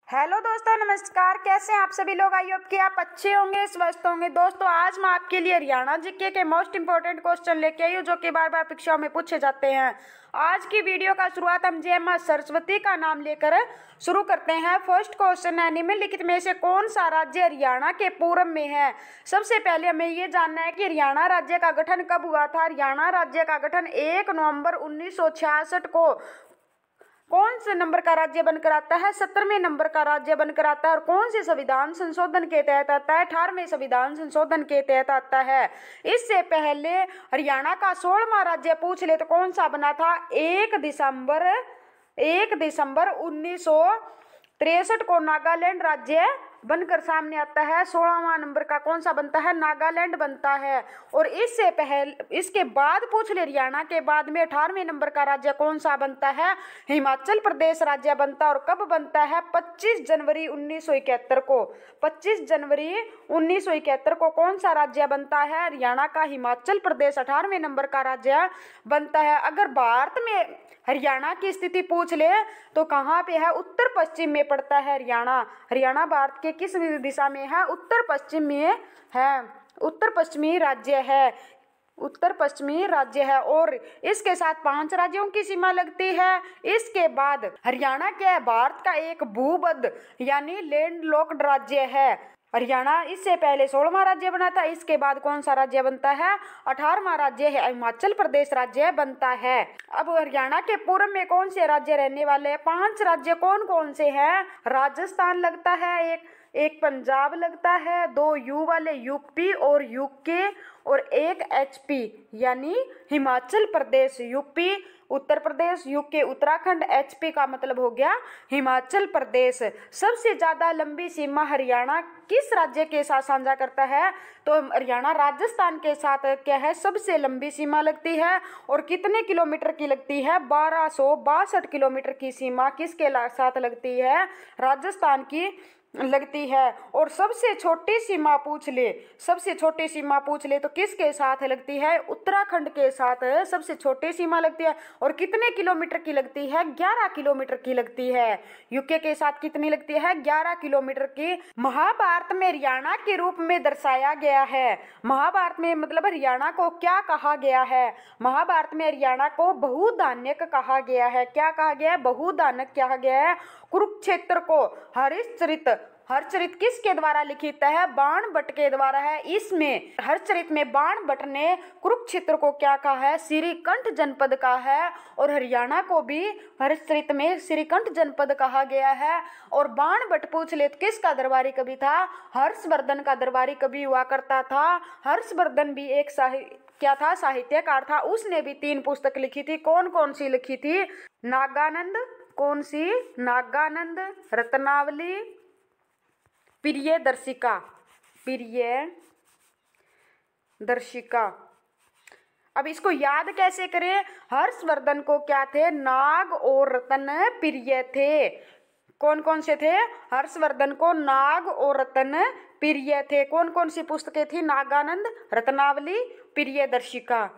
Hello दोस्तों, नमस्कार। कैसे हैं आप सभी लोग? आई होप कि आप अच्छे होंगे, स्वस्थ होंगे। दोस्तों, आज मैं आपके लिए हरियाणा जीके के मोस्ट इंपोर्टेंट क्वेश्चन लेके आई हूँ जो कि बार बार परीक्षाओं में पूछे जाते हैं। आज की वीडियो का शुरुआत हम जय मां सरस्वती का नाम लेकर शुरू करते हैं। फर्स्ट क्वेश्चन है, निम्नलिखित में से कौन सा राज्य हरियाणा के पूर्व में है? सबसे पहले हमें ये जानना है कि हरियाणा राज्य का गठन कब हुआ था। हरियाणा राज्य का गठन 1 नवंबर 1966 को कौन से नंबर का राज्य बनकर आता है? 17वें नंबर का राज्य बनकर आता है। और कौन से संविधान संशोधन के तहत आता है? 18वें संविधान संशोधन के तहत आता है। इससे पहले हरियाणा का 16वां राज्य पूछ ले तो कौन सा बना था? 1 दिसंबर 1963 को नागालैंड राज्य बनकर सामने आता है। 16वां नंबर का कौन सा बनता है? नागालैंड बनता है। और इसके बाद पूछ ले, हरियाणा के बाद में 18वें नंबर का राज्य कौन सा बनता है? हिमाचल प्रदेश राज्य बनता है। और कब बनता है? 25 जनवरी 1971 को। 25 जनवरी 1971 को कौन सा राज्य बनता है? हरियाणा का हिमाचल प्रदेश 18वें नंबर का राज्य बनता है। अगर भारत में हरियाणा की स्थिति पूछ ले तो कहाँ पे है? उत्तर पश्चिम में पड़ता है हरियाणा। हरियाणा भारत के किस दिशा में है? उत्तर पश्चिम में है। उत्तर पश्चिमी राज्य है। उत्तर पश्चिमी राज्य है। और इसके साथ 5 राज्यों की सीमा लगती है। इसके बाद हरियाणा क्या है? भारत का एक भूबद्ध यानी लैंडलॉक्ड राज्य है। हरियाणा इससे पहले 16वां राज्य बना था। इसके बाद कौन सा राज्य बनता है? 18वां राज्य है, हिमाचल प्रदेश राज्य बनता है। अब हरियाणा के पूर्व में कौन से राज्य रहने वाले हैं? 5 राज्य कौन कौन से हैं? राजस्थान लगता है, एक पंजाब लगता है, 2 यू वाले यूपी और यूके, और एक एचपी यानी Himachal Pradesh. UP Uttar Pradesh, UK Uttarakhand, HP का मतलब हो गया हिमाचल प्रदेश। सबसे ज्यादा लंबी सीमा हरियाणा किस राज्य के साथ साझा करता है? तो हरियाणा राजस्थान के साथ क्या है? सबसे लंबी सीमा लगती है। और कितने किलोमीटर की लगती है? 1262 किलोमीटर की सीमा किसके साथ लगती है? राजस्थान की लगती है। और सबसे छोटी सीमा पूछ ले, सबसे छोटी सीमा पूछ ले तो किसके साथ लगती है? उत्तराखंड के साथ सबसे छोटी सीमा लगती है। और कितने किलोमीटर की लगती है? 11 किलोमीटर की लगती है। यूके के साथ कितनी लगती है? 11 किलोमीटर की। महाभारत में हरियाणा के रूप में दर्शाया गया है। महाभारत में मतलब हरियाणा को क्या कहा गया है? महाभारत में हरियाणा को बहुधान्यक कहा गया है। क्या कहा गया है? बहुधान्यक कहा गया है। कुरुक्षेत्र को हरचरित किसके द्वारा लिखित है? बाण भट्ट के द्वारा है। इसमें हरचरित में बाण भट्ट ने कुरुक्षेत्र को क्या कहा है? श्रीकंठ जनपद का है। और हरियाणा को भी हरचरित में श्रीकंठ जनपद कहा गया है। और बाण भट्ट पूछ ले तो किसका दरबारी कवि था? हर्षवर्धन का दरबारी कवि हुआ करता था। हर्षवर्धन भी एक क्या था? साहित्यकार था। उसने भी 3 पुस्तक लिखी थी। कौन कौन सी लिखी थी? नागानंद, कौन सी? नागानंद, रत्नावली, प्रियदर्शिका। अब इसको याद कैसे करें? हर्षवर्धन को क्या थे? नाग और रत्न प्रिय थे। कौन कौन से थे? हर्षवर्धन को नाग और रत्न प्रिय थे। कौन कौन सी पुस्तकें थी? नागानंद, रत्नावली, प्रियदर्शिका।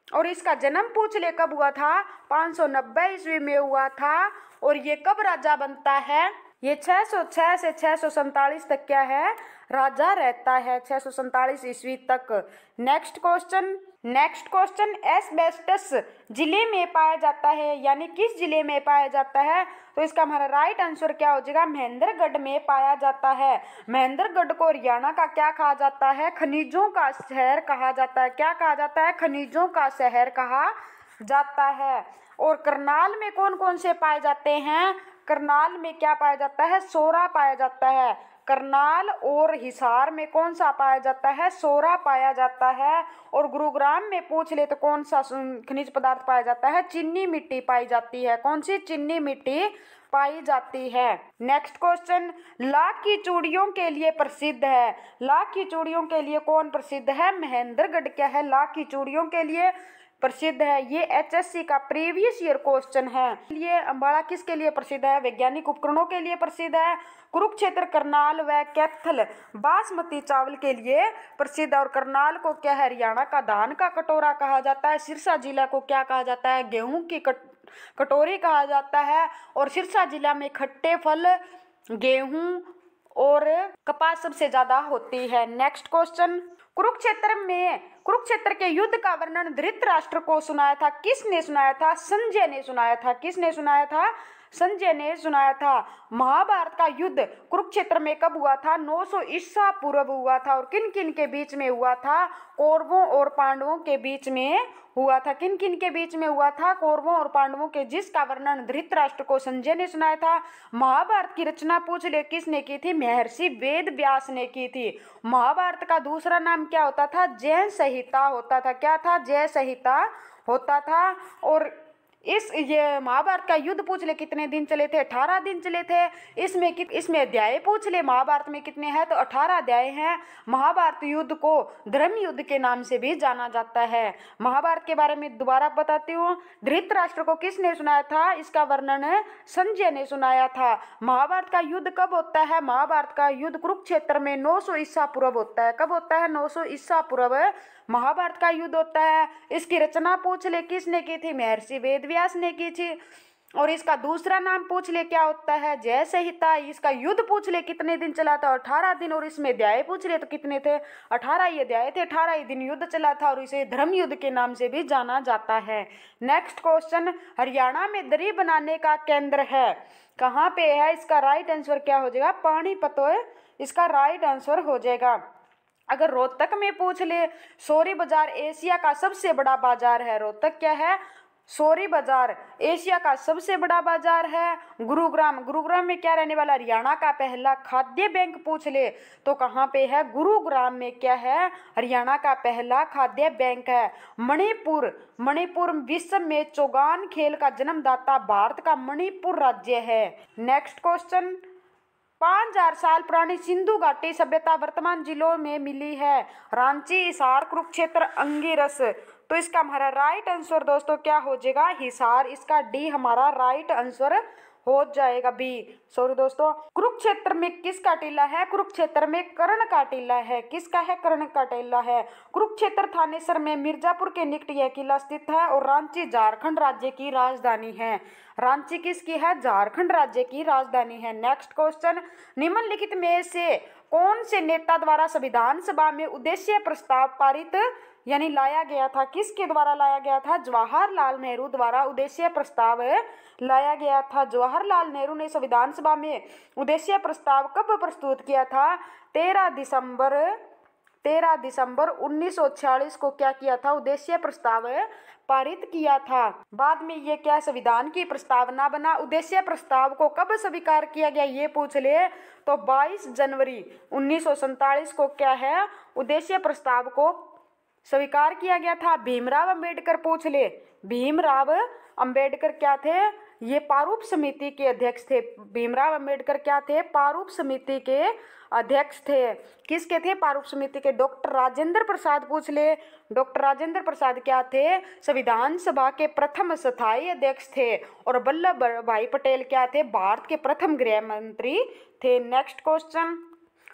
और इसका जन्म पूछ ले कब हुआ था? 590 ईस्वी में हुआ था। और ये कब राजा बनता है? ये 606 से 647 तक क्या है? राजा रहता है, 647 ईस्वी तक। नेक्स्ट क्वेश्चन एस्बेस्टस जिले में पाया जाता है, यानी किस जिले में पाया जाता है? तो इसका हमारा राइट आंसर क्या हो जाएगा? महेंद्रगढ़ में पाया जाता है। महेंद्रगढ़ को हरियाणा का क्या कहा जाता है? खनिजों का शहर कहा जाता है। क्या कहा जाता है? खनिजों का शहर कहा जाता है। और करनाल में कौन कौन से पाए जाते हैं? करनाल में क्या पाया जाता है? सोरा पाया जाता है। करनाल और हिसार में कौन सा पाया जाता है? सोरा पाया जाता है। और गुरुग्राम में पूछ ले तो कौन सा खनिज पदार्थ पाया जाता है? चीनी मिट्टी पाई जाती है। कौन सी? चीनी मिट्टी पाई जाती है। नेक्स्ट क्वेश्चन, लाख की चूड़ियों के लिए प्रसिद्ध है। लाख की चूड़ियों के लिए कौन प्रसिद्ध है? महेंद्रगढ़ क्या है? लाख की चूड़ियों के लिए प्रसिद्ध है। ये एचएससी का प्रीवियस ईयर क्वेश्चन है। ये अम्बाड़ा किसके लिए प्रसिद्ध है? वैज्ञानिक उपकरणों के लिए प्रसिद्ध है। कुरुक्षेत्र, करनाल व कैथल बासमती चावल के लिए प्रसिद्ध। और करनाल को क्या है? हरियाणा का धान का कटोरा कहा जाता है। सिरसा जिला को क्या कहा जाता है? गेहूं की कटोरी कहा जाता है। और सिरसा जिला में खट्टे फल गेहूं और कपास सबसे ज्यादा होती है। नेक्स्ट क्वेश्चन, कुरुक्षेत्र के युद्ध का वर्णन धृतराष्ट्र को सुनाया था? किसने सुनाया था? संजय ने सुनाया था। किसने सुनाया था? संजय ने सुनाया था। महाभारत का युद्ध कुरुक्षेत्र में कब हुआ था? 900 ईसा पूर्व हुआ था। और किन किन के बीच में हुआ था? कौरवों और पांडवों के बीच में हुआ था। किन किन के बीच में हुआ था? कौरवों और पांडवों के, जिसका वर्णन धृतराष्ट्र को संजय ने सुनाया था। महाभारत की रचना पूछ ले किसने की थी? महर्षि वेद व्यास ने की थी। महाभारत का दूसरा नाम क्या होता था? जय संहिता होता था। क्या था? जय संहिता होता था। और ये महाभारत का युद्ध पूछ ले कितने दिन चले थे? 18 दिन चले थे। इसमें अध्याय पूछ ले महाभारत में कितने हैं? तो 18 अध्याय हैं। महाभारत युद्ध को धर्म युद्ध के नाम से भी जाना जाता है। महाभारत के बारे में दोबारा बताती हूँ। धृतराष्ट्र को किसने सुनाया था? इसका वर्णन संजय ने सुनाया था। महाभारत का युद्ध कब होता है? महाभारत का युद्ध कुरुक्षेत्र में 900 ईसा पूर्व होता है। कब होता है? 900 ईसा पूर्व महाभारत का युद्ध होता है। इसकी रचना पूछ ले किसने की थी? महर्षि वेदव्यास ने की थी। और इसका दूसरा नाम पूछ ले क्या होता है? जय संहिता। इसका युद्ध पूछ ले कितने दिन चला था? 18 दिन। और इसमें अध्याय पूछ ले तो कितने थे? 18 ही अध्याय थे, 18 ही दिन युद्ध चला था। और इसे धर्म युद्ध के नाम से भी जाना जाता है। नेक्स्ट क्वेश्चन, हरियाणा में दरी बनाने का केंद्र है, कहाँ पे है? इसका राइट आंसर क्या हो जाएगा? पानीपत इसका राइट आंसर हो जाएगा। अगर रोहतक में पूछ ले, सोरी बाजार एशिया का सबसे बड़ा बाजार है। रोहतक क्या है? सोरी बाजार एशिया का सबसे बड़ा बाजार है। गुरुग्राम में क्या रहने वाला? हरियाणा का पहला खाद्य बैंक पूछ ले तो कहाँ पे है? गुरुग्राम में क्या है? हरियाणा का पहला खाद्य बैंक है। मणिपुर विश्व में चौगान खेल का जन्मदाता भारत का मणिपुर राज्य है। नेक्स्ट क्वेश्चन, 5000 साल पुरानी सिंधु घाटी सभ्यता वर्तमान जिलों में मिली है? रांची, हिसार, कुरुक्षेत्र, अंगिरस। तो इसका हमारा राइट आंसर दोस्तों क्या हो जाएगा? हिसार। इसका डी हमारा राइट आंसर हो जाएगा। बी, सॉरी दोस्तों। कुरुक्षेत्र में किसका टीला है? कुरुक्षेत्र में कर्ण का टीला है। किसका है? कर्ण का टीला है। कुरुक्षेत्र थानेसर में मिर्जापुर के निकट यह किला स्थित है। और रांची झारखंड राज्य की राजधानी है। रांची किसकी है? झारखंड राज्य की राजधानी है। नेक्स्ट क्वेश्चन, निम्नलिखित में से कौन से नेता द्वारा संविधान सभा में उद्देश्य प्रस्ताव पारित यानी लाया गया था? किसके द्वारा लाया गया था? जवाहरलाल नेहरू द्वारा उद्देश्य प्रस्ताव लाया गया था। जवाहरलाल नेहरू ने संविधान सभा में उद्देश्य प्रस्ताव कब प्रस्तुत किया था? 13 दिसंबर 1946 को क्या किया था? उद्देश्य प्रस्ताव पारित किया था। बाद में ये क्या संविधान की प्रस्तावना बना। उद्देश्य प्रस्ताव को कब स्वीकार किया गया ये पूछ ले तो 22 जनवरी 1947 को क्या है? उद्देश्य प्रस्ताव को स्वीकार किया गया था। भीमराव अंबेडकर पूछ ले, भीमराव अंबेडकर क्या थे? ये प्रारूप समिति के अध्यक्ष थे। भीमराव अंबेडकर क्या थे? प्रारूप समिति के अध्यक्ष थे। किसके थे? प्रारूप समिति के। डॉक्टर राजेंद्र प्रसाद पूछ ले, डॉक्टर राजेंद्र प्रसाद क्या थे? संविधान सभा के प्रथम स्थायी अध्यक्ष थे। और वल्लभ भाई पटेल क्या थे? भारत के प्रथम गृह मंत्री थे। नेक्स्ट क्वेश्चन,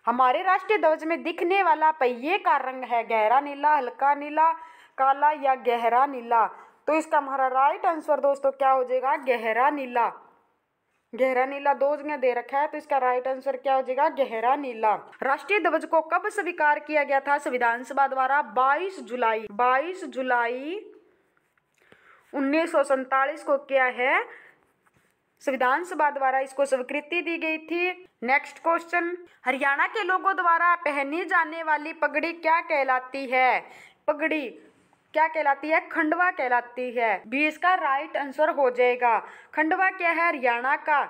हमारे राष्ट्रीय ध्वज में दिखने वाला पहिए का रंग है? गहरा नीला, हल्का नीला, काला या गहरा नीला? तो इसका हमारा राइट आंसर दोस्तों क्या हो जाएगा? गहरा नीला। गहरा नीला दो जगह दे रखा है तो इसका राइट आंसर क्या हो जाएगा? गहरा नीला। राष्ट्रीय ध्वज को कब स्वीकार किया गया था संविधान सभा द्वारा? 22 जुलाई 1947 को क्या है? संविधान सभा द्वारा इसको स्वीकृति दी गई थी। नेक्स्ट क्वेश्चन, हरियाणा के लोगों द्वारा पहनी जाने वाली पगड़ी क्या कहलाती है? पगड़ी क्या कहलाती है? खंडवा कहलाती है। बी इसका राइट आंसर हो जाएगा। खंडवा क्या है? हरियाणा का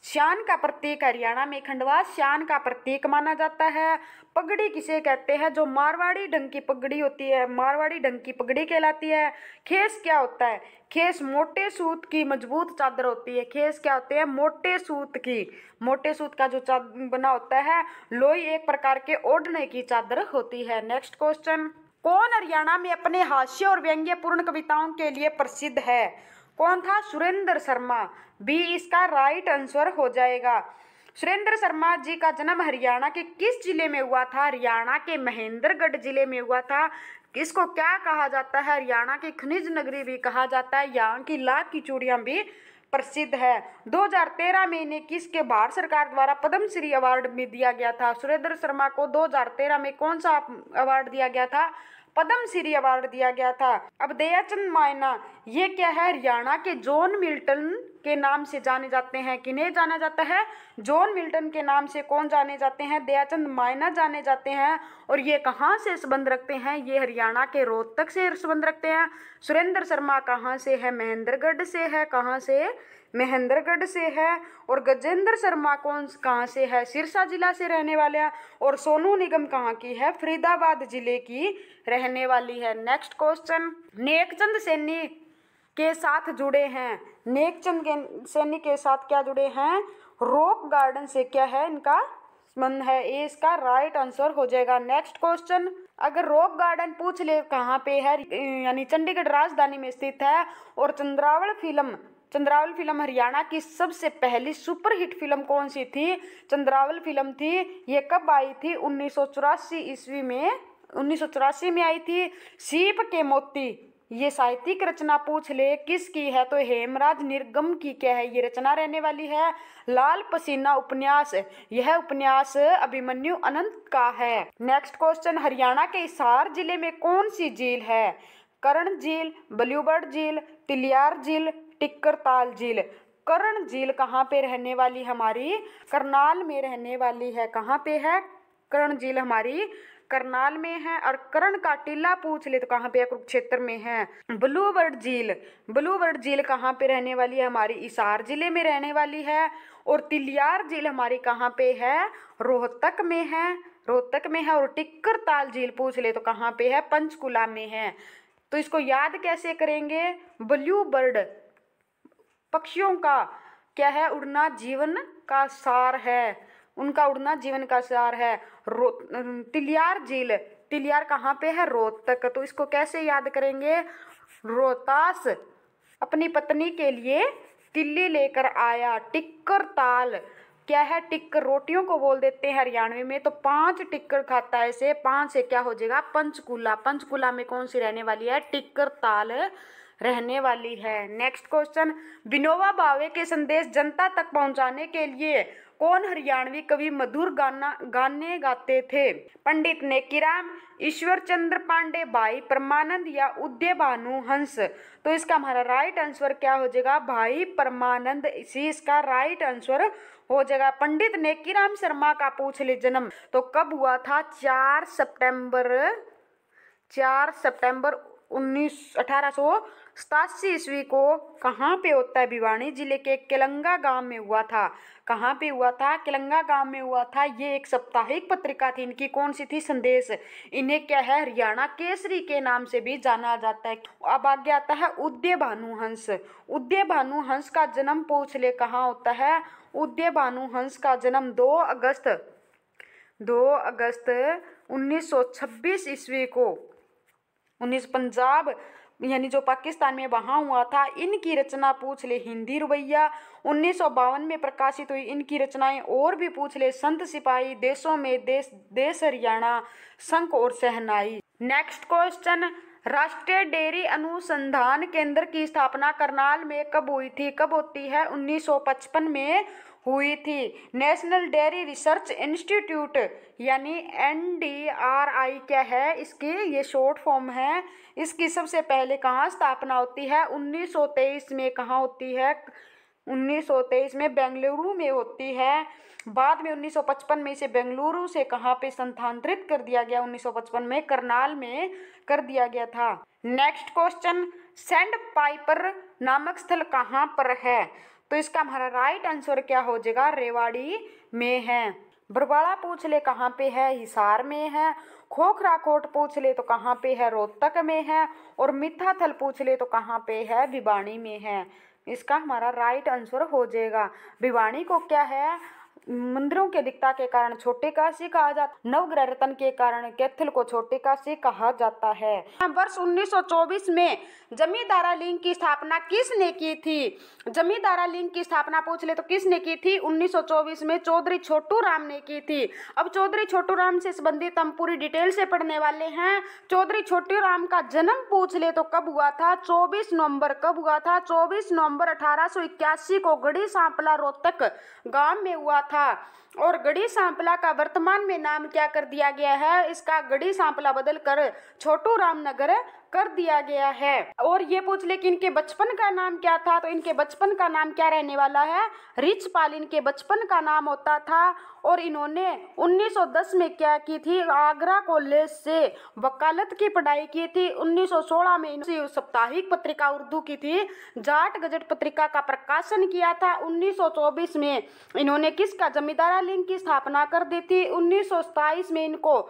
शान का प्रतीक। हरियाणा में खंडवा शान का प्रतीक माना जाता है। पगड़ी किसे कहते हैं? जो मारवाड़ी ढंग की पगड़ी होती है, मारवाड़ी ढंग की पगड़ी कहलाती है। खेस क्या होता है? खेस मोटे सूत की मजबूत चादर होती है। खेस क्या होते हैं? मोटे सूत की, मोटे सूत का जो चादर बना होता है। लोई एक प्रकार के ओढ़ने की चादर होती है। नेक्स्ट क्वेश्चन, कौन हरियाणा में अपने हास्य और व्यंग्यपूर्ण कविताओं के लिए प्रसिद्ध है? कौन था? सुरेंद्र शर्मा। बी इसका राइट आंसर हो जाएगा। सुरेंद्र शर्मा जी का जन्म हरियाणा के किस जिले में हुआ था? हरियाणा के महेंद्रगढ़ जिले में हुआ था। इसको क्या कहा जाता है? हरियाणा की खनिज नगरी भी कहा जाता है। यहाँ की लाख की चूड़ियां भी प्रसिद्ध है। 2013 में इन्हें किसके भारत सरकार द्वारा पद्मश्री अवार्ड में दिया गया था? सुरेंद्र शर्मा को 2013 में कौन सा अवार्ड दिया गया था? पद्मश्री अवार्ड दिया गया था। अब दयाचंद मायना, ये क्या है? हरियाणा के जॉन मिल्टन के नाम से जाने जाते हैं। किन्हें जाना जाता है? जॉन मिल्टन के नाम से कौन जाने जाते हैं? दयाचंद मायना जाने जाते हैं। और ये कहाँ से संबंध रखते हैं? ये हरियाणा के रोहतक से संबंध रखते हैं। सुरेंद्र शर्मा कहाँ से है? महेंद्रगढ़ से है। कहाँ से? महेंद्रगढ़ से है। और गजेंद्र शर्मा कहाँ से है? सिरसा जिला से रहने वाले हैं। और सोनू निगम कहाँ की है? फरीदाबाद जिले की रहने वाली है। नेक्स्ट क्वेश्चन, नेकचंद सैनी के साथ जुड़े हैं। नेकचंद सैनी के साथ क्या जुड़े हैं? रॉक गार्डन से क्या है इनका संबंध है? ये इसका राइट आंसर हो जाएगा। नेक्स्ट क्वेश्चन, अगर रॉक गार्डन पूछ ले कहाँ पे है, यानी चंडीगढ़ राजधानी में स्थित है। और चंद्रावल फिल्म हरियाणा की सबसे पहली सुपरहिट फिल्म कौन सी थी? चंद्रावल फिल्म थी। ये कब आई थी? 1984 ईस्वी में, 1984 में आई थी। सीप के मोती, ये साहित्यिक रचना पूछ ले किसकी है? तो हेमराज निर्गम की क्या है ये रचना रहने वाली है। लाल पसीना उपन्यास, यह उपन्यास अभिमन्यु अनंत का है। नेक्स्ट क्वेश्चन, हरियाणा के हिसार जिले में कौन सी झील है? कर्ण झील, ब्लूबर्ड झील, तिलियार झील, टिक्कर झील। कर्ण झील कहाँ पे रहने वाली? हमारी करनाल में रहने वाली है। कहाँ पे है? कर्ण झील हमारी करनाल में है। और कर्ण का टीला पूछ ले तो कहाँ पे है? कुरुक्षेत्र में है। ब्लूबर्ड झील कहाँ पे रहने वाली है? हमारी हिसार जिले में रहने वाली है। और तिलियार झील हमारी कहाँ पे है? रोहतक में है। और टिक्कर झील पूछ ले तो कहाँ पे है? पंचकुला में है। तो इसको याद कैसे करेंगे? ब्लूबर्ड पक्षियों का क्या है? उड़ना जीवन का सार है। उनका उड़ना जीवन का सार है। तिलियार झील, तिलियार कहाँ पे है? रोहतक। तो इसको कैसे याद करेंगे? रोहतास अपनी पत्नी के लिए तिल्ली लेकर आया। टिक्कर ताल क्या है? टिक्कर रोटियों को बोल देते हैं हरियाणवी में। तो 5 टिक्कर खाता है इसे। 5 से क्या हो जाएगा? पंचकुला। पंचकुला में कौन सी रहने वाली है? टिक्कर ताल रहने वाली है। नेक्स्ट क्वेश्चन, विनोबा भावे के संदेश जनता तक पहुंचाने के लिए कौन हरियाणवी कवि मधुर गाने गाते थे? पंडित नेकीराम, ईश्वर चंद्र पांडे, भाई परमानंद या उदय भानु हंस। तो इसका हमारा राइट आंसर क्या हो जाएगा? भाई परमानंद, इसी इसका राइट आंसर हो जाएगा। पंडित नेकीराम शर्मा का पूछ ले जन्म तो कब हुआ था? 4 सितंबर 1887 ईस्वी को। कहाँ पे होता है? भिवानी जिले के केलंगा गांव में हुआ था। कहाँ पे हुआ था? केलंगा गांव में हुआ था। ये एक साप्ताहिक पत्रिका थी इनकी। कौन सी थी? संदेश। इन्हें क्या है? हरियाणा केसरी के नाम से भी जाना जाता है। अब आगे आता है उदय भानु हंस। उदय भानु हंस का जन्म पूछ ले कहाँ होता है? उदय भानु हंस का जन्म 2 अगस्त 1926 ईस्वी को पंजाब यानी जो पाकिस्तान में वहाँ हुआ था। इनकी रचना पूछ ले हिंदी रुबैया 1952 में प्रकाशित हुई। इनकी रचनाएं और भी पूछ ले संत सिपाही, देशों में देश हरियाणा, शंख और शहनाई। नेक्स्ट क्वेश्चन, राष्ट्रीय डेयरी अनुसंधान केंद्र की स्थापना करनाल में कब हुई थी? कब होती है? 1955 में हुई थी। नेशनल डेयरी रिसर्च इंस्टीट्यूट यानी NDRI क्या है? इसकी ये शॉर्ट फॉर्म है। इसकी सबसे पहले कहाँ स्थापना होती है? 1923 में। कहाँ होती है? 1923 में बेंगलुरु में होती है। बाद में 1955 में इसे बेंगलुरु से कहाँ पे स्थानांतरित कर दिया गया? 1955 में करनाल में कर दिया गया था। नेक्स्ट क्वेश्चन, सैंड पाइपर नामक स्थल कहाँ पर है? तो इसका हमारा राइट आंसर क्या हो जाएगा? रेवाड़ी में है। बरवाड़ा पूछ ले कहाँ पे है? हिसार में है। खोखरा कोट पूछ ले तो कहाँ पे है? रोहतक में है। और मिठाथल पूछ ले तो कहाँ पे है? भिवानी में है। इसका हमारा राइट आंसर हो जाएगा। भिवानी को क्या है? मंदिरों के अधिकता के कारण छोटे काशी कहा जाता, नवग्रह रत्न के कारण कैथल को छोटे काशी कहा जाता है। वर्ष 1924 में जमींदारा लीग की स्थापना किसने की थी? जमींदारा लीग की स्थापना पूछ ले तो किसने की थी? 1924 में चौधरी छोटू राम ने की थी। अब चौधरी छोटू राम से संबंधित हम पूरी डिटेल से पढ़ने वाले हैं। चौधरी छोटू राम का जन्म पूछ ले तो कब हुआ था? 24 नवंबर। कब हुआ था? 24 नवंबर 1881 को गढ़ी सांपला रोहतक गांव में हुआ था। और गढ़ी सांपला का वर्तमान में नाम क्या कर दिया गया है? इसका गढ़ी सांपला बदलकर छोटू राम नगर कर दिया गया है। और ये पूछ ले कि इनके बचपन का नाम क्या था? तो इनके बचपन का नाम क्या रहने वाला है? रिचपाल इनके बचपन का नाम होता था। और इन्होंने 1910 में क्या की थी? आगरा कॉलेज से वकालत की पढ़ाई की थी। 1916 में इन्होंने साप्ताहिक पत्रिका उर्दू की थी जाट गजट पत्रिका का प्रकाशन किया था। 1924 में इन्होंने किसका? जमींदारा लीग की स्थापना कर दी थी। 1927 में इनको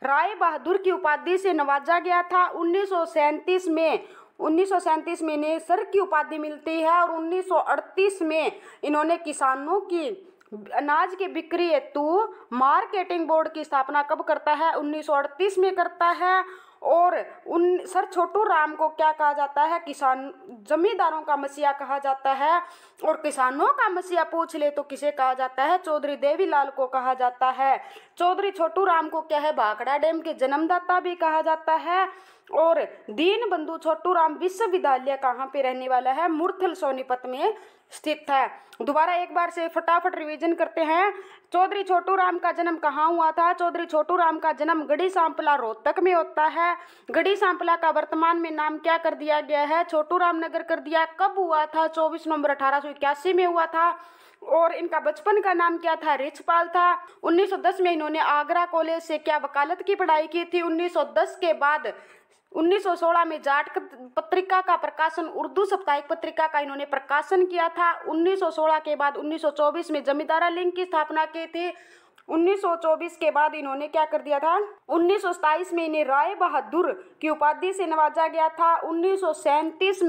राय बहादुर की उपाधि से नवाजा गया था। 1937 में इन्हें सर की उपाधि मिलती है। और 1938 में इन्होंने किसानों की अनाज की बिक्री हेतु मार्केटिंग बोर्ड की स्थापना कब करता है? 1938 में करता है। और सर छोटू राम को क्या कहा जाता है? किसान जमींदारों का मसीहा कहा जाता है। और किसानों का मसीहा पूछ ले तो किसे कहा जाता है? चौधरी देवीलाल को कहा जाता है। चौधरी छोटू राम को क्या है? भाखड़ा डैम के जन्मदाता भी कहा जाता है। और दीन बंधु छोटू राम विश्वविद्यालय कहाँ पे रहने वाला है? मुरथल सोनीपत में स्थित है। दोबारा एक बार से फटाफट रिवीजन करते हैं। चौधरी छोटू राम का जन्म कहाँ हुआ था? चौधरी छोटू राम का जन्म गढ़ी सांपला रोहतक में होता है। गढ़ी सांपला का वर्तमान में नाम क्या कर दिया गया है? छोटू राम नगर कर दिया। कब हुआ था? 24 नवंबर 1881 में हुआ था। और इनका बचपन का नाम क्या था? रिचपाल था। 1910 में इन्होंने आगरा कॉलेज से क्या वकालत की पढ़ाई की थी। 1910 के बाद 1916 में जाट पत्रिका का प्रकाशन, उर्दू साप्ताहिक पत्रिका का इन्होंने प्रकाशन किया था। 1916 के बाद 1924 में जमींदारा लीग की स्थापना की थी। 1924 के बाद इन्होंने क्या कर दिया था? 1927 में इन्हें राय बहादुर की उपाधि से नवाजा गया था। 1937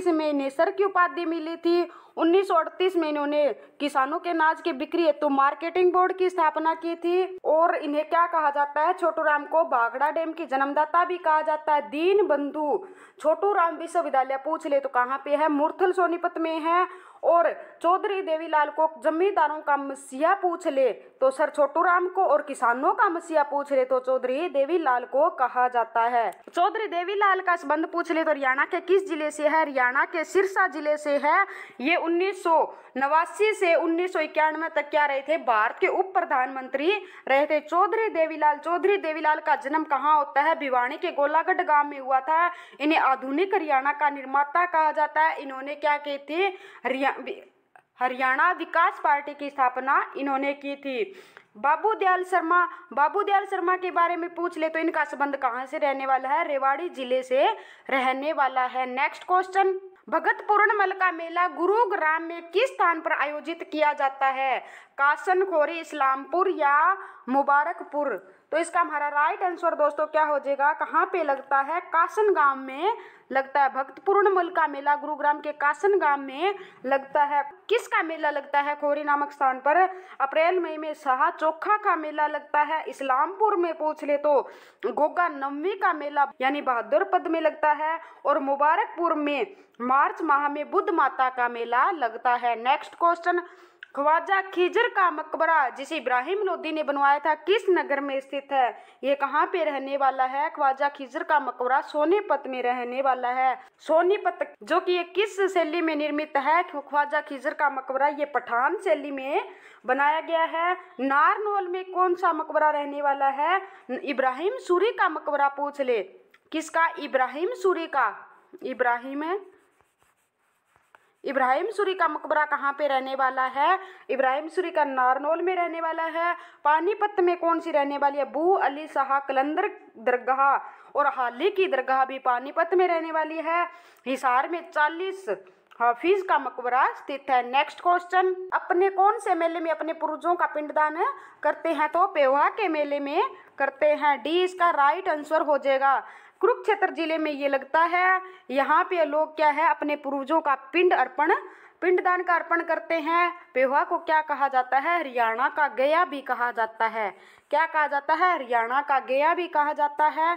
में इन्हें सर की उपाधि मिली थी। 1938 में इन्होंने किसानों के अनाज की बिक्री हेतु मार्केटिंग बोर्ड की स्थापना की थी। और इन्हें क्या कहा जाता है? छोटू राम को भाखड़ा डैम की जन्मदाता भी कहा जाता है। दीन बंधु छोटू राम विश्वविद्यालय पूछ ले तो कहाँ पे है? मुरथल सोनीपत में है। और चौधरी देवीलाल को जमींदारों का मसीहा पूछ ले तो सर छोटू राम को, और किसानों का मसीहा पूछ ले तो चौधरी देवीलाल को कहा जाता है। चौधरी देवीलाल का संबंध पूछ ले तो हरियाणा के किस जिले से है? हरियाणा के सिरसा जिले से है। ये 1989 से 1991 तक क्या रहे थे? भारत के उप प्रधानमंत्री रहे थे चौधरी देवीलाल का जन्म कहाँ होता है? भिवानी के गोलागढ़ गांव में हुआ था। इन्हें आधुनिक हरियाणा का निर्माता कहा जाता है। इन्होंने क्या की थी? हरियाणा विकास पार्टी की स्थापना इन्होंने की थी। बाबू दयाल शर्मा के बारे में पूछ ले तो इनका संबंध कहाँ से रहने वाला है? रेवाड़ी जिले से रहने वाला है। नेक्स्ट क्वेश्चन, भगत पूर्णमल का मेला गुरुग्राम में किस स्थान पर आयोजित किया जाता है? कासन खोरी, इस्लामपुर या मुबारकपुर? तो इसका हमारा राइट आंसर दोस्तों क्या हो जाएगा? कहाँ पे लगता है? कासन गांव में लगता है। भक्त पूर्णमल का मेला गुरुग्राम के कासन गांव में लगता है। किसका मेला लगता है? खोरी नामक स्थान पर। अप्रैल मई में शाह चोखा का मेला लगता है। इस्लामपुर में पूछ ले तो गोगा नवमी का मेला यानी बहादुर पद में लगता है। और मुबारकपुर में मार्च माह में बुद्ध माता का मेला लगता है। नेक्स्ट क्वेश्चन, ख्वाजा खिजर का मकबरा जिसे इब्राहिम लोदी ने बनवाया था किस नगर में स्थित है? ये कहाँ पे रहने वाला है? ख्वाजा खिजर का मकबरा सोनीपत में रहने वाला है। सोनीपत जो कि ये किस शैली में निर्मित है? ख्वाजा खिजर का मकबरा ये पठान शैली में बनाया गया है। नारनौल में कौन सा मकबरा रहने वाला है? इब्राहिम सूरी का मकबरा पूछ ले। किसका? इब्राहिम सूरी का। इब्राहिम सूरी का मकबरा कहाँ पे रहने वाला है? इब्राहिम सूरी का नारनौल में रहने वाला है। पानीपत में कौन सी रहने वाली है? बू अली शाह कलंदर दरगाह और हाली की दरगाह भी पानीपत में रहने वाली है। हिसार में 40 हाफिज का मकबरा स्थित है। नेक्स्ट क्वेश्चन, अपने कौन से मेले में अपने पूर्वजों का पिंडदान करते हैं? तो पेवा के मेले में करते हैं। डी इसका राइट आंसर हो जाएगा। कुरुक्षेत्र जिले में ये लगता है। यहाँ पे लोग क्या है? अपने पूर्वजों का पिंड अर्पण पिंडदान का अर्पण करते हैं। पेहुआ को क्या कहा जाता है? हरियाणा का गया भी कहा जाता है। क्या कहा जाता है? हरियाणा का गया भी कहा जाता है।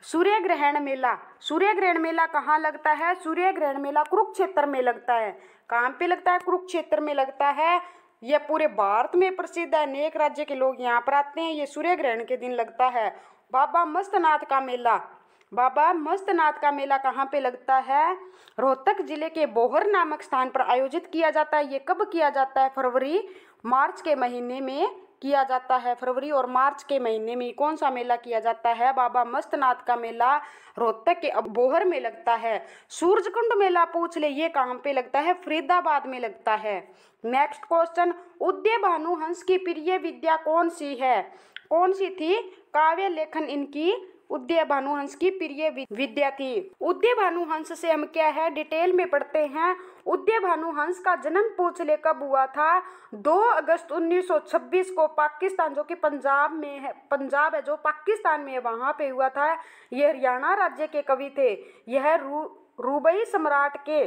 सूर्य ग्रहण मेला, सूर्य ग्रहण मेला कहाँ लगता है? सूर्य ग्रहण मेला कुरुक्षेत्र में लगता है। कहाँ पे लगता है? कुरुक्षेत्र में लगता है। यह पूरे भारत में प्रसिद्ध है, अनेक राज्य के लोग यहाँ पर आते हैं। ये सूर्य ग्रहण के दिन लगता है। बाबा मस्तनाथ का मेला, बाबा मस्तनाथ का मेला कहाँ पे लगता है? रोहतक जिले के बोहर नामक स्थान पर आयोजित किया जाता है। ये कब किया जाता है? फरवरी मार्च के महीने में किया जाता है। फरवरी और मार्च के महीने में कौन सा मेला किया जाता है? बाबा मस्तनाथ का मेला रोहतक के बोहर में लगता है। सूरजकुंड मेला पूछ ले, ये कहाँ पे लगता है? फरीदाबाद में लगता है। नेक्स्ट क्वेश्चन, उदय भानु हंस की प्रिय विद्या कौन सी है? कौन सी थी? काव्य लेखन इनकी उदय भानुहंस की प्रिय विद्या थी। उदय भानुहंस से हम क्या है डिटेल में पढ़ते हैं। उदय भानुहंस का जन्म पूछ ले कब हुआ था? 2 अगस्त 1926 को पाकिस्तान, जो कि पंजाब में है, पंजाब है जो पाकिस्तान में है, वहां पे हुआ था। ये हरियाणा राज्य के कवि थे। यह रूबई सम्राट के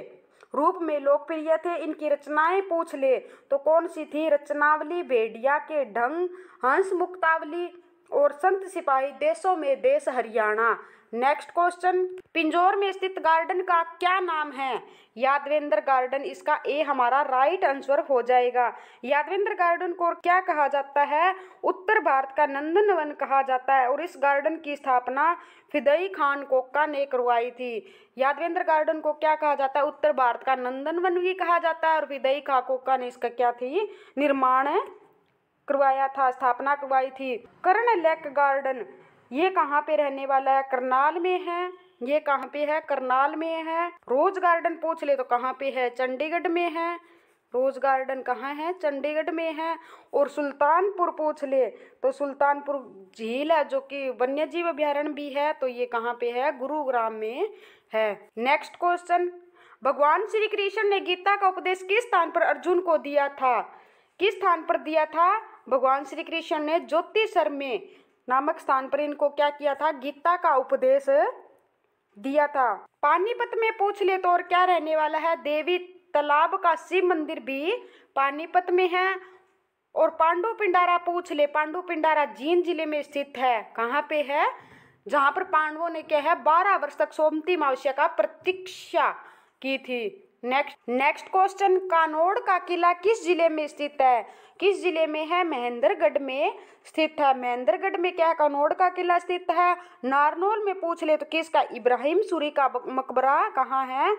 रूप में लोकप्रिय थे। इनकी रचनाएं पूछ ले तो कौन सी थी? रचनावली, भेड़िया के ढंग, हंस मुक्तावली और संत सिपाही, देशों में देश हरियाणा। नेक्स्ट क्वेश्चन, पिंजौर में स्थित गार्डन का क्या नाम है? यादवेंद्र गार्डन, इसका ए हमारा राइट आंसर हो जाएगा। यादवेंद्र गार्डन को क्या कहा जाता है? उत्तर भारत का नंदनवन कहा जाता है। और इस गार्डन की स्थापना फिदई खान कोका ने करवाई थी। यादवेंद्र गार्डन को क्या कहा जाता है? उत्तर भारत का नंदनवन भी कहा जाता है। और फिदई खान कोका ने इसका क्या थी? निर्माण करवाया था, स्थापना करवाई थी। कर्ण लेक गार्डन, ये कहाँ पे रहने वाला है? करनाल में है। ये कहाँ पे है? करनाल में है। रोज गार्डन पूछ ले तो कहाँ पे है? चंडीगढ़ में है। रोज गार्डन कहाँ है? चंडीगढ़ में है। और सुल्तानपुर पूछ ले तो सुल्तानपुर झील है, जो कि वन्य जीव अभ्यारण्य भी है, तो ये कहाँ पे है? गुरुग्राम में है। नेक्स्ट क्वेश्चन, भगवान श्री कृष्ण ने गीता का उपदेश किस स्थान पर अर्जुन को दिया था? किस स्थान पर दिया था? भगवान श्री कृष्ण ने ज्योतिषर में नामक स्थान पर इनको क्या किया था? गीता का उपदेश दिया था। पानीपत में पूछ ले तो और क्या रहने वाला है? देवी तालाब का शिव मंदिर भी पानीपत में है। और पांडु पिंडारा पूछ ले, पांडु पिंडारा जींद जिले में स्थित है। कहाँ पे है? जहाँ पर पांडवों ने क्या है 12 वर्ष तक सोमती अमावस्या का प्रतीक्षा की थी। नेक्स्ट क्वेश्चन, कानोड़ का किला किस जिले में स्थित है? किस जिले में है? महेंद्रगढ़ में स्थित है। महेंद्रगढ़ में क्या कानोड़ का किला स्थित है? नारनौल में पूछ ले तो किसका? इब्राहिम सूरी का मकबरा कहाँ है?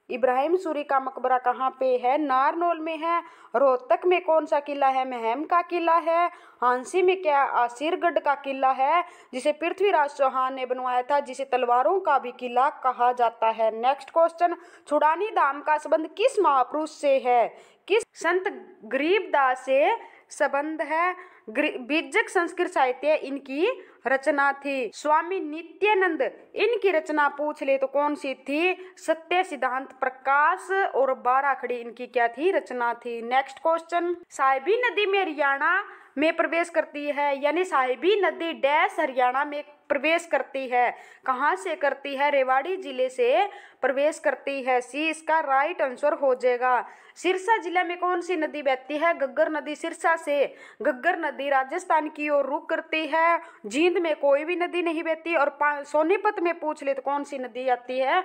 इब्राहिम सूरी का मकबरा कहाँ पे है? नारनौल में है। रोहतक में कौन सा किला है? महम का किला है। हांसी में क्या? आसिरगढ़ का किला है, जिसे पृथ्वीराज चौहान ने बनवाया था, जिसे तलवारों का भी किला कहा जाता है। नेक्स्ट क्वेश्चन, छुड़ानी धाम का संबंध किस महापुरुष से है? किस संत गरीबदास से संबंध है? बीजक संस्कृत साहित्य इनकी रचना थी। स्वामी नित्यानंद, इनकी रचना पूछ ले तो कौन सी थी? सत्य सिद्धांत प्रकाश और 12 खड़ी इनकी क्या थी? रचना थी। नेक्स्ट क्वेश्चन, साहिबी नदी में हरियाणा में प्रवेश करती है, यानी साहिबी नदी डैश हरियाणा में प्रवेश करती है। कहाँ से करती है? रेवाड़ी जिले से प्रवेश करती है। सी इसका राइट आंसर हो जाएगा। सिरसा जिले में कौन सी नदी बहती है? घग्गर नदी। सिरसा से घग्गर नदी राजस्थान की ओर रुख करती है। जींद में कोई भी नदी नहीं बहती। और सोनीपत में पूछ ले तो कौन सी नदी आती है?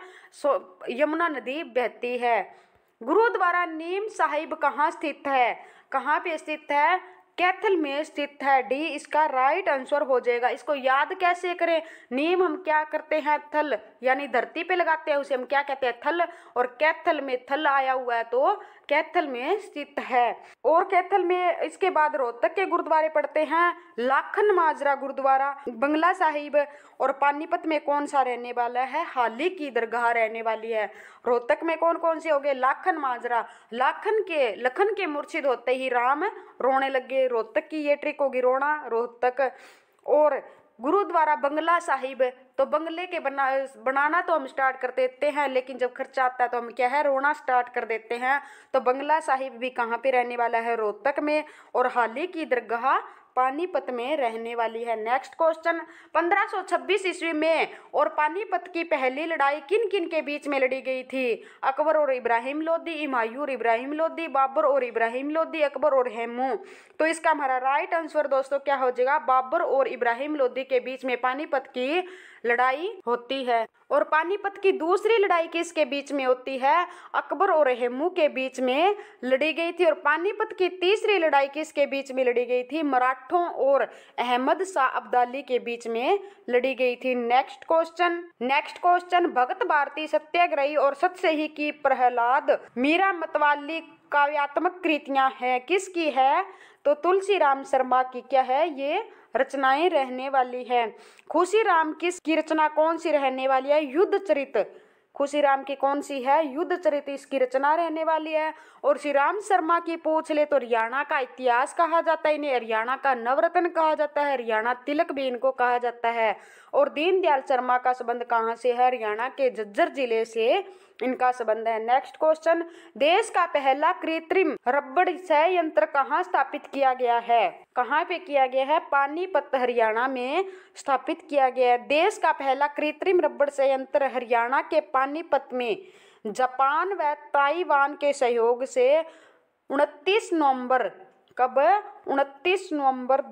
यमुना नदी बहती है। गुरुद्वारा नीम साहिब कहाँ स्थित है? कहाँ पे स्थित है? कैथल में स्थित है। डी इसका राइट आंसर हो जाएगा। इसको याद कैसे करें? नीम हम क्या करते हैं? थल, यानी धरती पे लगाते हैं, उसे हम क्या कहते हैं? थल। और कैथल में थल आया हुआ है तो कैथल में स्थित है। और कैथल में इसके बाद रोहतक के गुरुद्वारे पड़ते हैं। लाखन माजरा गुरुद्वारा, बंगला साहिब। और पानीपत में कौन सा रहने वाला है? हाली की दरगाह रहने वाली है। रोहतक में कौन कौन से हो गए? लाखन माजरा। लखन के मुर्शिद होते ही राम रोने लगे। रोहतक की ये ट्रिक होगी, रोना रोहतक। और गुरुद्वारा बंगला साहिब, तो बंगले के बनाना तो हम स्टार्ट कर देते हैं, लेकिन जब खर्चा आता है तो हम क्या है? रोना स्टार्ट कर देते हैं। तो बंगला साहिब भी कहाँ पे रहने वाला है? रोहतक में। और हाली की दरगाह पानीपत में रहने वाली है। नेक्स्ट क्वेश्चन, 1526 ईस्वी में और पानीपत की पहली लड़ाई किन किन के बीच में लड़ी गई थी? अकबर और इब्राहिम लोदी, हुमायूं और इब्राहिम लोदी, बाबर और इब्राहिम लोदी, अकबर और हेमू। तो इसका हमारा राइट आंसर दोस्तों क्या हो जाएगा? बाबर और इब्राहिम लोदी के बीच में पानीपत की लड़ाई होती है। और पानीपत की दूसरी लड़ाई किसके बीच में होती है? अकबर और हेमू के बीच में लड़ी गई थी। और पानीपत की तीसरी लड़ाई किसके बीच में लड़ी गई थी? मराठों और अहमद शाह अब्दाली के बीच में लड़ी गई थी। नेक्स्ट क्वेश्चन, भगत भारती सत्याग्रही और सतसही की प्रहलाद मीरा मतवाली काव्यात्मक कृतियां हैं, किसकी है? तो तुलसीराम शर्मा की क्या है ये रचनाएं रहने वाली है। खुशीराम की रचना कौन सी रहने वाली है? युद्ध चरित। खुशीराम की कौन सी है? युद्ध चरित इसकी रचना रहने वाली है। और श्री राम शर्मा की पूछ ले तो हरियाणा का इतिहास कहा जाता है, इन्हें हरियाणा का नवरत्न कहा जाता है, हरियाणा तिलक भी इनको कहा जाता है। और दीनदयाल शर्मा का संबंध कहाँ से है? हरियाणा के झज्जर जिले से इनका संबंध है। नेक्स्ट क्वेश्चन, देश का पहला कृत्रिम रबड़ संयंत्र कहाँ स्थापित किया गया है? कहाँ पे किया गया है? पानीपत हरियाणा में स्थापित किया गया है। देश का पहला कृत्रिम रबड़ संयंत्र हरियाणा के पानीपत में जापान व ताइवान के सहयोग से 29 नवंबर कब? 29 नवंबर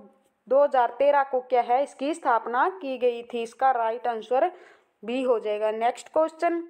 2013 को क्या है इसकी स्थापना की गई थी। इसका राइट आंसर बी हो जाएगा। नेक्स्ट क्वेश्चन,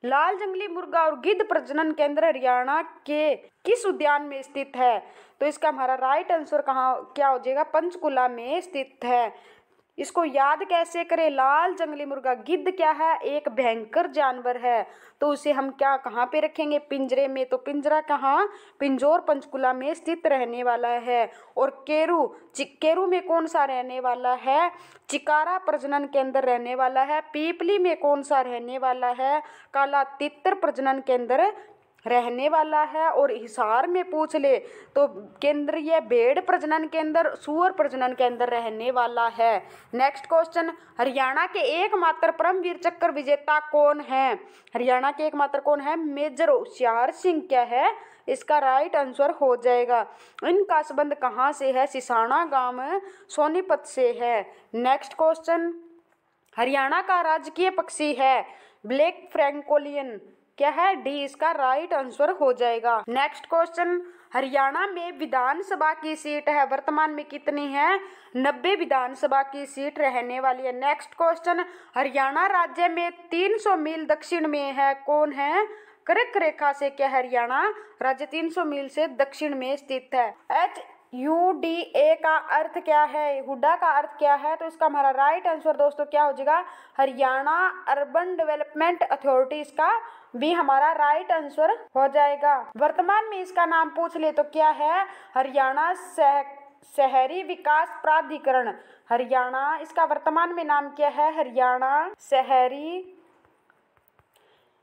लाल जंगली मुर्गा और गिद्ध प्रजनन केंद्र हरियाणा के किस उद्यान में स्थित है? तो इसका हमारा राइट आंसर कहाँ क्या हो जाएगा? पंचकुला में स्थित है। इसको याद कैसे करें? लाल जंगली मुर्गा, गिद्ध क्या है? एक भयंकर जानवर है, तो उसे हम क्या कहाँ पे रखेंगे? पिंजरे में। तो पिंजरा कहाँ? पिंजौर पंचकुला में स्थित रहने वाला है। और केरू में कौन सा रहने वाला है? चिकारा प्रजनन केंद्र रहने वाला है। पीपली में कौन सा रहने वाला है? काला तितर प्रजनन केंद्र रहने वाला है। और हिसार में पूछ ले तो केंद्रीय भेड़ प्रजनन केंद्र, सुअर प्रजनन केंद्र रहने वाला है। नेक्स्ट क्वेश्चन, हरियाणा के एकमात्र परमवीर चक्र विजेता कौन है? हरियाणा के एकमात्र कौन है? मेजर होशियार सिंह क्या है? इसका राइट आंसर हो जाएगा। इनका संबंध कहाँ से है? सिसाना गांव सोनीपत से है। नेक्स्ट क्वेश्चन, हरियाणा का राजकीय पक्षी है ब्लैक फ्रैंकोलियन क्या है? डी इसका राइट आंसर हो जाएगा। नेक्स्ट क्वेश्चन, हरियाणा में विधानसभा की सीट है वर्तमान में कितनी है? 90 विधानसभा की सीट रहने वाली है। नेक्स्ट क्वेश्चन, हरियाणा राज्य में 300 मील दक्षिण में है, कौन है? कर्क रेखा से क्या? हरियाणा राज्य 300 मील से दक्षिण में स्थित है। HUDA का अर्थ क्या है? हुडा का अर्थ क्या है? तो इसका हमारा राइट आंसर दोस्तों क्या हो जाएगा? हरियाणा अर्बन डेवलपमेंट अथॉरिटी, इसका भी हमारा राइट आंसर हो जाएगा। वर्तमान में इसका नाम पूछ ले तो क्या है? हरियाणा शहरी विकास प्राधिकरण। हरियाणा इसका वर्तमान में नाम क्या है? हरियाणा शहरी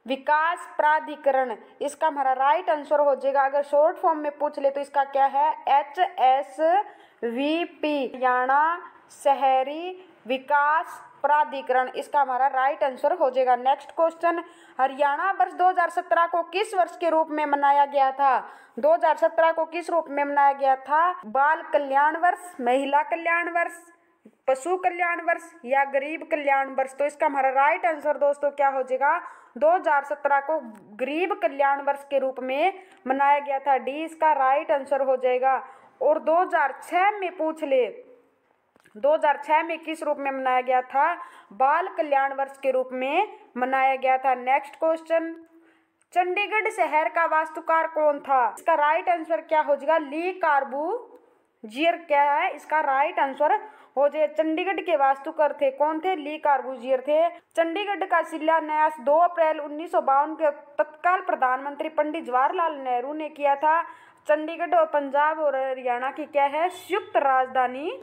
विकास प्राधिकरण, इसका हमारा राइट आंसर हो जाएगा। अगर शॉर्ट फॉर्म में पूछ ले तो इसका क्या है? HSVP, हरियाणा शहरी विकास प्राधिकरण, इसका हमारा राइट आंसर हो जाएगा। नेक्स्ट क्वेश्चन, हरियाणा वर्ष 2017 को किस वर्ष के रूप में मनाया गया था? 2017 को किस रूप में मनाया गया था? बाल कल्याण वर्ष, महिला कल्याण वर्ष, पशु कल्याण वर्ष या गरीब कल्याण वर्ष? तो इसका हमारा राइट आंसर दोस्तों क्या हो जाएगा? 2017 को गरीब कल्याण वर्ष के रूप में मनाया गया था। डी इसका राइट आंसर हो जाएगा। और 2006 में पूछ ले 2006 में किस रूप में मनाया गया था? बाल कल्याण वर्ष के रूप में मनाया गया था। नेक्स्ट क्वेश्चन, चंडीगढ़ शहर का वास्तुकार कौन था? इसका राइट आंसर क्या हो जाएगा? ली कार्बूजियर क्या है? इसका राइट आंसर हो जाए। चंडीगढ़ के वास्तुकार थे कौन थे? ली कार्बूजियर थे। चंडीगढ़ का शिलान्यास 2 अप्रैल 1952 के तत्काल प्रधानमंत्री पंडित जवाहरलाल नेहरू ने किया था। चंडीगढ़ और पंजाब और हरियाणा की क्या है? संयुक्त राजधानी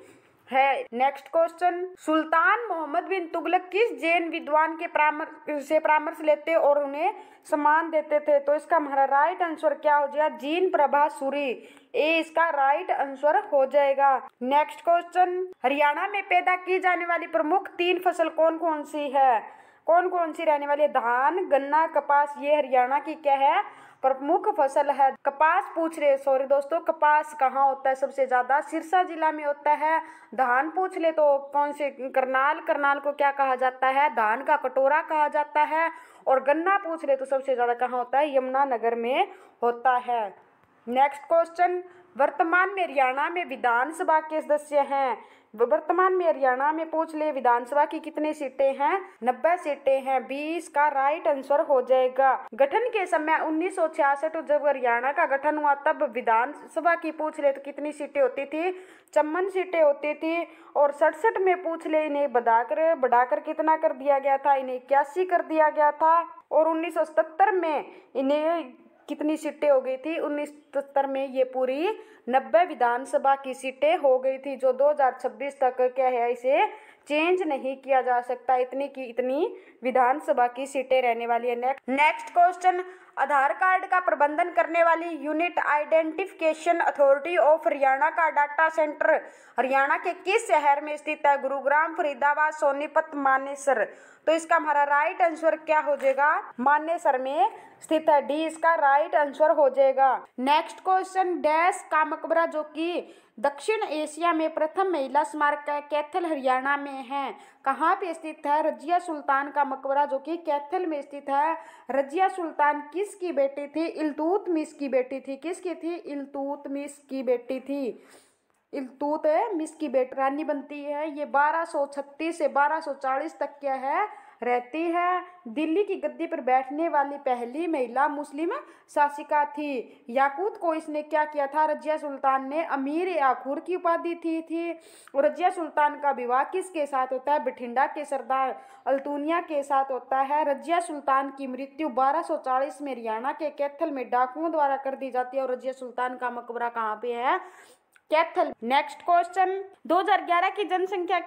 है। नेक्स्ट क्वेश्चन, सुल्तान मोहम्मद बिन तुगलक किस जैन विद्वान के परामर्श लेते और उन्हें सम्मान देते थे? तो इसका हमारा राइट आंसर क्या हो जाएगा? जीन प्रभा सूरी, ए इसका राइट आंसर हो जाएगा। नेक्स्ट क्वेश्चन, हरियाणा में पैदा की जाने वाली प्रमुख 3 फसल कौन कौन सी है? कौन कौन सी रहने वाली है? धान, गन्ना, कपास, ये हरियाणा की क्या है? प्रमुख फसल है कपास पूछ रहे, सॉरी दोस्तों, कपास कहाँ होता है सबसे ज्यादा? सिरसा जिला में होता है। धान पूछ ले तो कौन से? करनाल। करनाल को क्या कहा जाता है? धान का कटोरा कहा जाता है। और गन्ना पूछ ले तो सबसे ज्यादा कहाँ होता है? यमुनानगर में होता है। नेक्स्ट क्वेश्चन, वर्तमान में हरियाणा में विधानसभा के सदस्य हैं? वर्तमान में हरियाणा में पूछ ले विधानसभा की कितनी सीटें हैं? 90 सीटें हैं। 20 का राइट आंसर हो जाएगा। गठन के समय 1966 जब हरियाणा का गठन हुआ तब विधानसभा की पूछ ले तो कितनी सीटें होती थी? 54 सीटें होती थी। और 67 में पूछ ले इन्हें बढ़ाकर कितना कर दिया गया था? इन्हें 81 कर दिया गया था। और 1977 में इन्हें कितनी सीटें हो गई थी? 1977 में ये पूरी 90 विधानसभा की सीटें हो गई थी, जो 2026 तक क्या है इसे चेंज नहीं किया जा सकता। इतनी की इतनी विधानसभा की सीटें रहने वाली है। नेक्स्ट क्वेश्चन, आधार कार्ड का प्रबंधन करने वाली unit identification authority of Haryana का डाटा सेंटर हरियाणा के किस शहर में स्थित है? गुरुग्राम, फरीदाबाद, सोनीपत, मानेसर। तो इसका हमारा राइट आंसर क्या हो जाएगा? मानेसर में स्थित है। डी इसका राइट आंसर हो जाएगा। नेक्स्ट क्वेश्चन, डैश का मकबरा जो कि दक्षिण एशिया में प्रथम महिला स्मारक है, कैथल हरियाणा में है, कहाँ पे स्थित है? रजिया सुल्तान का मकबरा जो कि कैथल में स्थित है। रजिया सुल्तान किसकी बेटी थी? इल्तुतमिश की बेटी थी। किसकी थी? इल्तुतमिश की बेटी थी। इल्तुतमिश की बेटी रानी बनती है। ये 1236 से 1240 तक क्या है रहती है। दिल्ली की गद्दी पर बैठने वाली पहली महिला मुस्लिम शासिका थी। याकूत को इसने क्या किया था? रजिया सुल्तान ने अमीर याकूर की उपाधि थी। और रजिया सुल्तान का विवाह किसके साथ होता है? बठिंडा के सरदार अल्तुनिया के साथ होता है। रजिया सुल्तान की मृत्यु 1240 में हरियाणा के कैथल में डाकुओं द्वारा कर दी जाती है। और रजिया सुल्तान का मकबरा कहाँ पे है? कैथल। नेक्स्ट क्वेश्चन, 2011 की जनसंख्या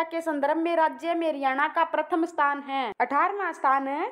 के संदर्भ में राज्य में हरियाणा का प्रथम स्थान है, 18वां स्थान है।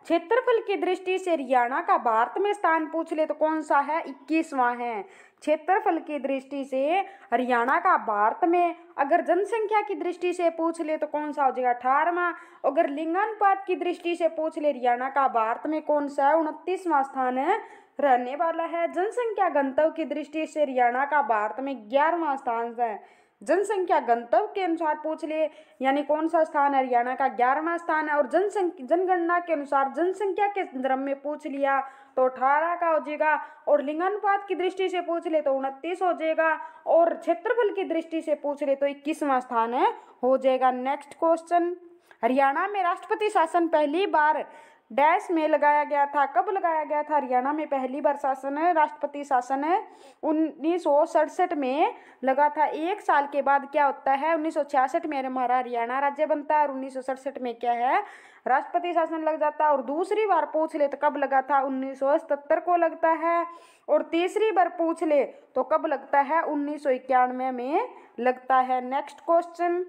क्षेत्रफल की दृष्टि से हरियाणा का भारत में स्थान पूछ ले तो कौन सा है? 21वां है। क्षेत्रफल की दृष्टि से हरियाणा का भारत में, अगर जनसंख्या की दृष्टि से पूछ ले तो कौन सा हो जाएगा? 18वां। अगर लिंगानुपात की दृष्टि से पूछ ले हरियाणा का भारत में कौन सा है? 29वां स्थान है रहने वाला है। जनसंख्या घनत्व की दृष्टि से हरियाणा का भारत में 11वां स्थान है। जनसंख्या घनत्व के अनुसार पूछ ले यानी कौन सा स्थान है? हरियाणा का 11वां स्थान है। और जनगणना के अनुसार जनसंख्या के संदर्भ में पूछ लिया तो 18 का हो जाएगा। और लिंगानुपात की दृष्टि से पूछ ले तो 29 हो जाएगा। और क्षेत्रफल की दृष्टि से पूछ ले तो 21वां स्थान है हो जाएगा। नेक्स्ट क्वेश्चन, हरियाणा में राष्ट्रपति शासन पहली बार डैश में लगाया गया था? कब लगाया गया था हरियाणा में पहली बार शासन है? राष्ट्रपति शासन है 1967 में लगा था। एक साल के बाद क्या होता है? 1966 में हमारा हरियाणा राज्य बनता है। और 1967 में क्या है? राष्ट्रपति शासन लग जाता है। और दूसरी बार पूछ ले तो कब लगा था? 1977 को लगता है। और तीसरी बार पूछ ले तो कब लगता है? 1991 में लगता है। नेक्स्ट क्वेश्चन,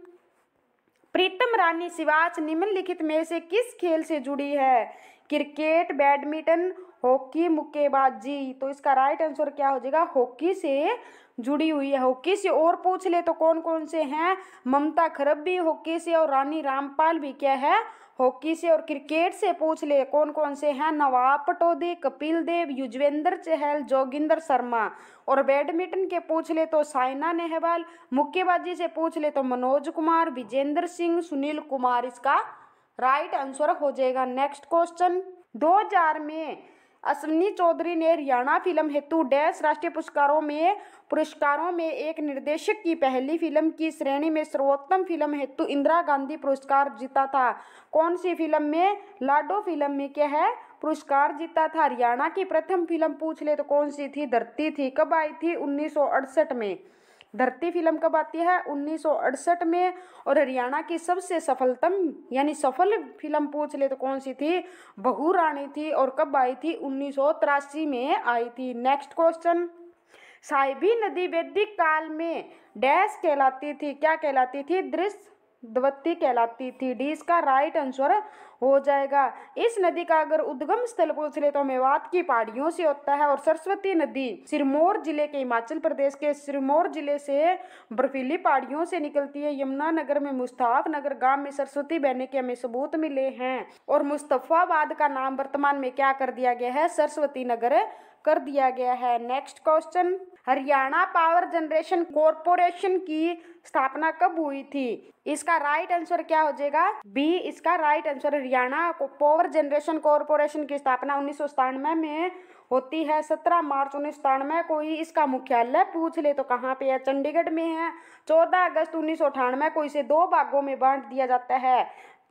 प्रीतम रानी सिवाच निम्नलिखित में से किस खेल से जुड़ी है? क्रिकेट, बैडमिंटन, हॉकी, मुक्केबाजी। तो इसका राइट आंसर क्या हो जाएगा? हॉकी से जुड़ी हुई है। हॉकी से और पूछ ले तो कौन कौन से हैं? ममता खरब भी हॉकी से और रानी रामपाल भी क्या है? हॉकी से। और क्रिकेट से पूछ ले कौन कौन से हैं? नवाब पटौदी, कपिल देव, युजवेंद्र चहल, जोगिंदर शर्मा। और बैडमिंटन के पूछ ले तो साइना नेहवाल। मुक्केबाजी से पूछ ले तो मनोज कुमार, विजेंद्र सिंह, सुनील कुमार। इसका राइट आंसर हो जाएगा। नेक्स्ट क्वेश्चन, 2000 में अश्विनी चौधरी ने हरियाणा फिल्म हेतु डैश राष्ट्रीय पुरस्कारों में एक निर्देशक की पहली फिल्म की श्रेणी में सर्वोत्तम फिल्म हेतु इंदिरा गांधी पुरस्कार जीता था। कौन सी फिल्म में? लाडो फिल्म में क्या है? पुरस्कार जीता था। हरियाणा की प्रथम फिल्म पूछ ले तो कौन सी थी? धरती थी। कब आई थी? 1968 में। धरती फिल्म कब आती है? 1968 में। और हरियाणा की सबसे सफल फिल्म पूछ ले तो कौन सी थी? बहू रानी थी। और कब आई थी? 1983 में आई थी। नेक्स्ट क्वेश्चन, साहिबी नदी वैदिक काल में डैश कहलाती थी? क्या कहलाती थी? दृश्य द्वती कहलाती थी। डी इसका राइट आंसर हो जाएगा। इस नदी का अगर उद्गम स्थल पूछ ले तो मेवात की पहाड़ियों से होता है। और सरस्वती नदी सिरमौर जिले के, हिमाचल प्रदेश के सिरमौर जिले से बर्फीली पहाड़ियों से निकलती है। यमुनानगर में मुस्तफा नगर गांव में सरस्वती बहने के हमें सबूत मिले हैं। और मुस्तफाबाद का नाम वर्तमान में क्या कर दिया गया है, सरस्वती नगर कर दिया गया है। Next question, Haryana power generation corporation की स्थापना कब हुई थी? इसका राइट आंसर क्या हो जाएगा, बी इसका right answer. Haryana power generation corporation की स्थापना 1997 में होती है, 17 मार्च 1997 को ही। इसका मुख्यालय पूछ ले तो कहाँ पे है, चंडीगढ़ में है। 14 अगस्त 1998 को इसे 2 भागों में बांट दिया जाता है।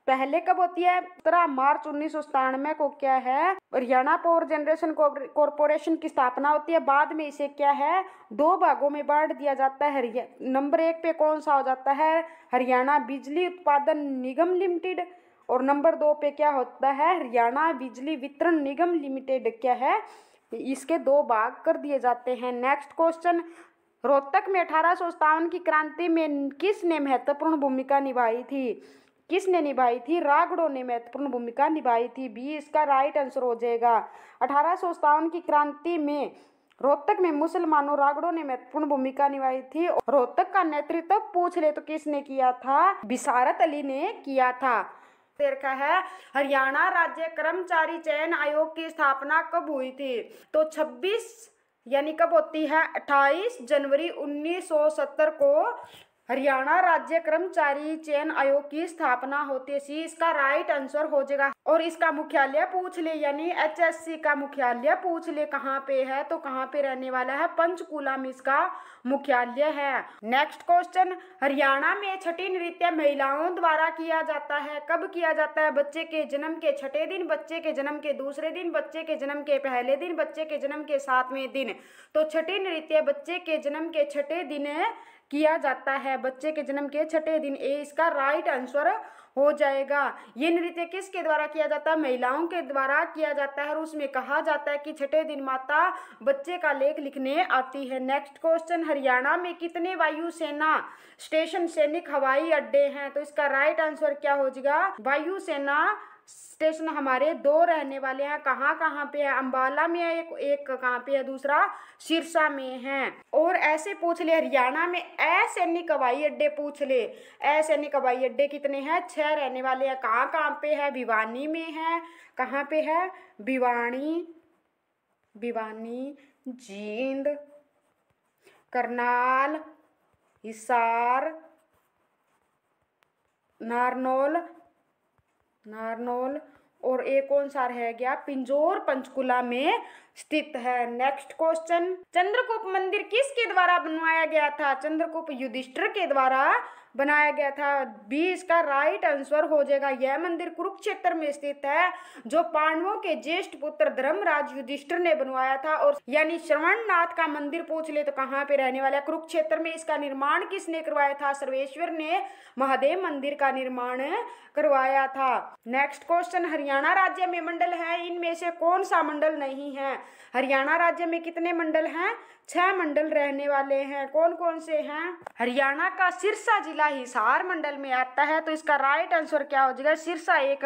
पहले कब होती है, 17 मार्च 1997 को क्या है, हरियाणा पावर जनरेशन कॉरपोरेशन की स्थापना होती है। बाद में इसे क्या है, 2 भागों में बांट दिया जाता है। नंबर 1 पे कौन सा हो जाता है, हरियाणा बिजली उत्पादन निगम लिमिटेड। और नंबर 2 पे क्या होता है, हरियाणा बिजली वितरण निगम लिमिटेड क्या है, इसके 2 भाग कर दिए जाते हैं। नेक्स्ट क्वेश्चन, रोहतक में 1857 की क्रांति में किसने महत्वपूर्ण भूमिका निभाई थी? किसने निभाई थी, रागड़ों ने महत्वपूर्ण भूमिका निभाई थी। बी इसका राइट आंसर हो जाएगा। 1857 की क्रांति में रोहतक में मुसलमानों रागड़ों ने महत्वपूर्ण भूमिका निभाई थी। रोहतक का नेतृत्व पूछ ले तो किसने किया था, बिसारत अली ने किया था। देखा है, हरियाणा राज्य कर्मचारी चयन आयोग की स्थापना कब हुई थी? तो 26 यानी कब होती है, 28 जनवरी 1970 को हरियाणा राज्य कर्मचारी चयन आयोग की स्थापना होती है। सी इसका राइट आंसर हो जाएगा। और इसका मुख्यालय पूछ ले यानी HSC का मुख्यालय पूछ ले कहाँ पे है, तो कहाँ पे रहने वाला है, पंचकूला में इसका मुख्यालय है। नेक्स्ट क्वेश्चन, हरियाणा में छठी नृत्य महिलाओं द्वारा किया जाता है, कब किया जाता है? बच्चे के जन्म के छठे दिन, बच्चे के जन्म के दूसरे दिन, बच्चे के जन्म के पहले दिन, बच्चे के जन्म के 7वें दिन। तो छठी नृत्य बच्चे के जन्म के छठे दिन किया जाता है, बच्चे के जन्म के छठे दिन। ए इसका राइट आंसर हो जाएगा। ये नृत्य किसके द्वारा किया जाता है, महिलाओं के द्वारा किया जाता है। और उसमें कहा जाता है कि छठे दिन माता बच्चे का लेख लिखने आती है। नेक्स्ट क्वेश्चन, हरियाणा में कितने वायुसेना स्टेशन सैनिक हवाई अड्डे हैं? तो इसका राइट आंसर क्या हो जाएगा, वायुसेना स्टेशन हमारे 2 रहने वाले हैं। कहाँ कहाँ पे है, अंबाला में है एक कहाँ पे है, दूसरा सिरसा में है। और ऐसे पूछ ले, हरियाणा में असैनिक हवाई अड्डे पूछ ले, असैनिक हवाई अड्डे कितने हैं, 6 रहने वाले हैं। कहाँ कहाँ पे है, भिवानी में है, कहाँ पे है, भिवानी, जींद, करनाल, हिसार, नारनौल और एक कौन सा रह गया, पिंजौर, पंचकुला में स्थित है। नेक्स्ट क्वेश्चन, चंद्रगुप्त मंदिर किसके द्वारा बनवाया गया था? चंद्रगुप्त युधिष्ठिर के द्वारा बनाया गया था। बी इसका राइट आंसर हो जाएगा। यह मंदिर कुरुक्षेत्र में स्थित है, जो पांडवों के ज्येष्ठ पुत्र धर्मराज युधिष्ठिर ने बनवाया था। और यानी श्रवणनाथ का मंदिर पूछ ले तो कहाँ पे रहने वाला है, कुरुक्षेत्र में। इसका निर्माण किसने करवाया था? सर्वेश्वर ने महादेव मंदिर का निर्माण करवाया था। नेक्स्ट क्वेश्चन, हरियाणा राज्य में मंडल है, इनमें से कौन सा मंडल नहीं है? हरियाणा राज्य में कितने मंडल हैं? 6 मंडल रहने वाले हैं। कौन कौन से हैं? हरियाणा का सिरसा जिला हिसार मंडल में आता है, तो इसका राइट आंसर क्या हो जाएगा, सिरसा एक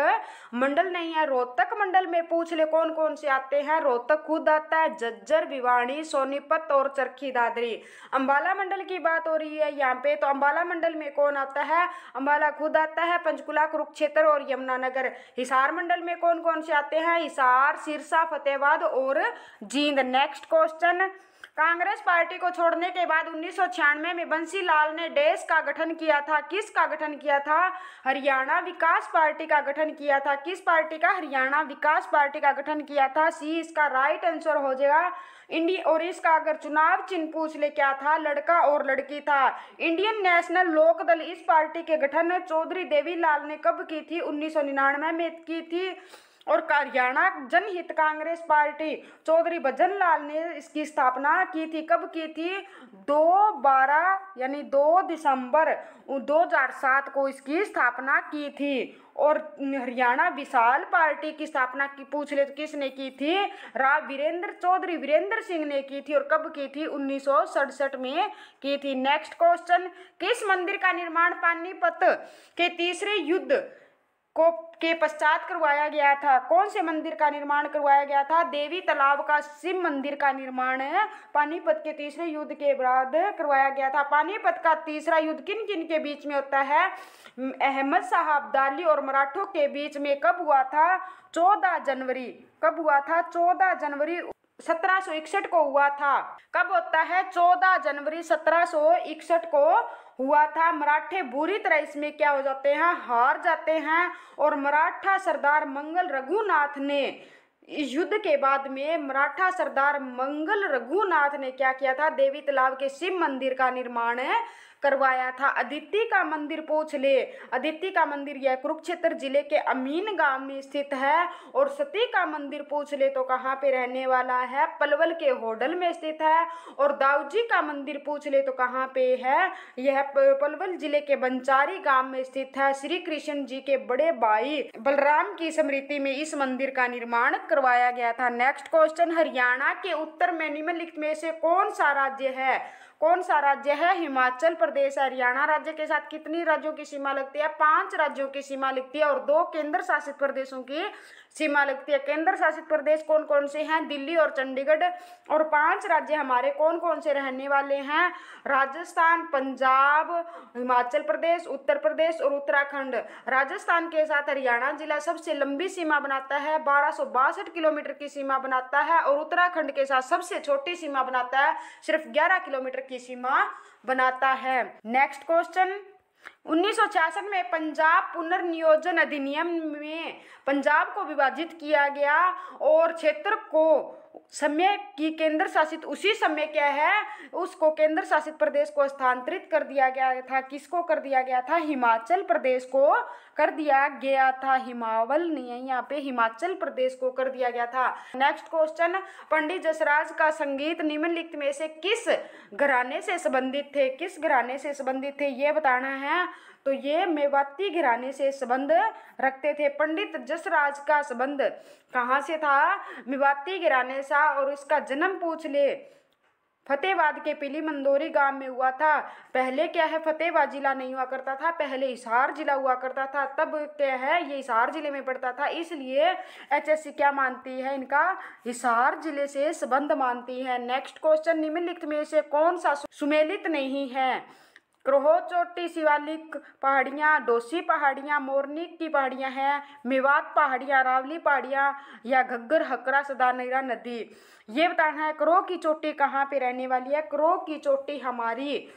मंडल नहीं है। रोहतक मंडल में पूछ ले कौन कौन से आते हैं, रोहतक खुद आता है, झज्जर, भिवानी, सोनीपत और चरखी दादरी। अंबाला मंडल की बात हो रही है यहाँ पे, तो अंबाला मंडल में कौन आता है, अंबाला खुद आता है, पंचकुला, कुरुक्षेत्र और यमुनानगर। हिसार मंडल में कौन कौन से आते हैं, हिसार, सिरसा, फतेहाबाद और Jind. Next question, Congress party को छोड़ने के बाद 1996 में बंसीलाल ने देश का गठन किया था, किसका गठन किया था? हरियाणा विकास पार्टी का गठन किया था। किस पार्टी का? हरियाणा विकास पार्टी का गठन किया था। सी इसका राइट आंसर हो जाएगा इंडिया। और इसका अगर चुनाव चिन्ह पूछ ले क्या था, लड़का और लड़की था। इंडियन नेशनल लोक दल, इस पार्टी के गठन चौधरी देवीलाल ने कब की थी? 1999 में की थी। और हरियाणा जनहित कांग्रेस पार्टी चौधरी भजन लाल ने इसकी स्थापना की थी। कब की थी? 2/12 यानी 2 दिसंबर 2007 को इसकी स्थापना की थी। और हरियाणा विशाल पार्टी की स्थापना की पूछ ले तो किसने की थी? चौधरी वीरेंद्र सिंह ने की थी। और कब की थी? 1967 में की थी। नेक्स्ट क्वेश्चन, किस मंदिर का निर्माण पानीपत के तीसरे युद्ध के पश्चात करवाया गया था? कौन से मंदिर का निर्माण करवाया गया था? देवी तालाब का शिव मंदिर का निर्माण है पानीपत के तीसरे युद्ध के बाद करवाया गया था। पानीपत का तीसरा युद्ध किन किन के बीच में होता है? अहमद शाह अब्दाली और मराठों के बीच में कब हुआ था? 14 जनवरी। कब हुआ था? 14 जनवरी 1761 को हुआ था। कब होता है? 14 जनवरी 1761 को हुआ था। मराठे बुरी तरह इसमें क्या हो जाते हैं? हार जाते हैं। और मराठा सरदार मंगल रघुनाथ ने इस युद्ध के बाद में मराठा सरदार मंगल रघुनाथ ने क्या किया था? देवी तालाब के शिव मंदिर का निर्माण करवाया था। अदिति का मंदिर पूछ ले। अदिति का मंदिर यह कुरुक्षेत्र जिले के अमीन गांव में स्थित है। और सती का मंदिर पूछ ले तो कहाँ पे रहने वाला है? पलवल के होडल में स्थित है। और दाऊजी का मंदिर पूछ ले तो कहाँ पे है? यह पलवल जिले के बंचारी गांव में स्थित है। श्री कृष्ण जी के बड़े भाई बलराम की स्मृति में इस मंदिर का निर्माण करवाया गया था। नेक्स्ट क्वेश्चन, हरियाणा के उत्तर में निम्नलिखित में से कौन सा राज्य है? कौन सा राज्य है? हिमाचल प्रदेश। हरियाणा राज्य के साथ कितनी राज्यों की सीमा लगती है? 5 राज्यों की सीमा लगती है और 2 केंद्र शासित प्रदेशों की सीमा लगती है। केंद्र शासित प्रदेश कौन कौन से हैं? दिल्ली और चंडीगढ़। और 5 राज्य हमारे कौन कौन से रहने वाले हैं? राजस्थान, पंजाब, हिमाचल प्रदेश, उत्तर प्रदेश और उत्तराखंड। राजस्थान के साथ हरियाणा जिला सबसे लंबी सीमा बनाता है, 1262 किलोमीटर की सीमा बनाता है। और उत्तराखंड के साथ सबसे छोटी सीमा बनाता है, सिर्फ 11 किलोमीटर की सीमा बनाता है। नेक्स्ट क्वेश्चन, 1966 में पंजाब पुनर्नियोजन अधिनियम में पंजाब को विभाजित किया गया और क्षेत्र को समय की केंद्र शासित उसी समय क्या है? उसको केंद्र शासित प्रदेश को स्थानांतरित कर दिया गया था। किसको कर दिया गया था? हिमाचल प्रदेश को कर दिया गया था। हिमावल नहीं है यहाँ पे, हिमाचल प्रदेश को कर दिया गया था। नेक्स्ट क्वेश्चन, पंडित जसराज का संगीत निम्नलिखित में से किस घराने से संबंधित थे? किस घराने से संबंधित थे ये बताना है। तो ये मेवाती घराने से संबंध रखते थे। पंडित जसराज का संबंध कहाँ से था? मेवाती घराने से। और इसका जन्म पूछ ले, फतेहाबाद के पीली मंदोरी गांव में हुआ था। पहले क्या है? फतेहाबाद जिला नहीं हुआ करता था, पहले हिसार जिला हुआ करता था। तब क्या है? ये हिसार जिले में पड़ता था, इसलिए HSC क्या मानती है? इनका हिसार जिले से संबंध मानती है। नेक्स्ट क्वेश्चन, निम्नलिखित में से कौन सा सुमेलित नहीं है? क्रोहो चोटी, शिवालिक पहाड़ियाँ, डोसी पहाड़ियाँ, मोरनी की पहाड़ियाँ हैं, मेवात पहाड़ियाँ, रावली पहाड़ियाँ या घग्गर, हकरा, सदानीरा नदी। ये बताना है क्रोह की चोटी कहाँ पे रहने वाली है? क्रोह की चोटी हमारी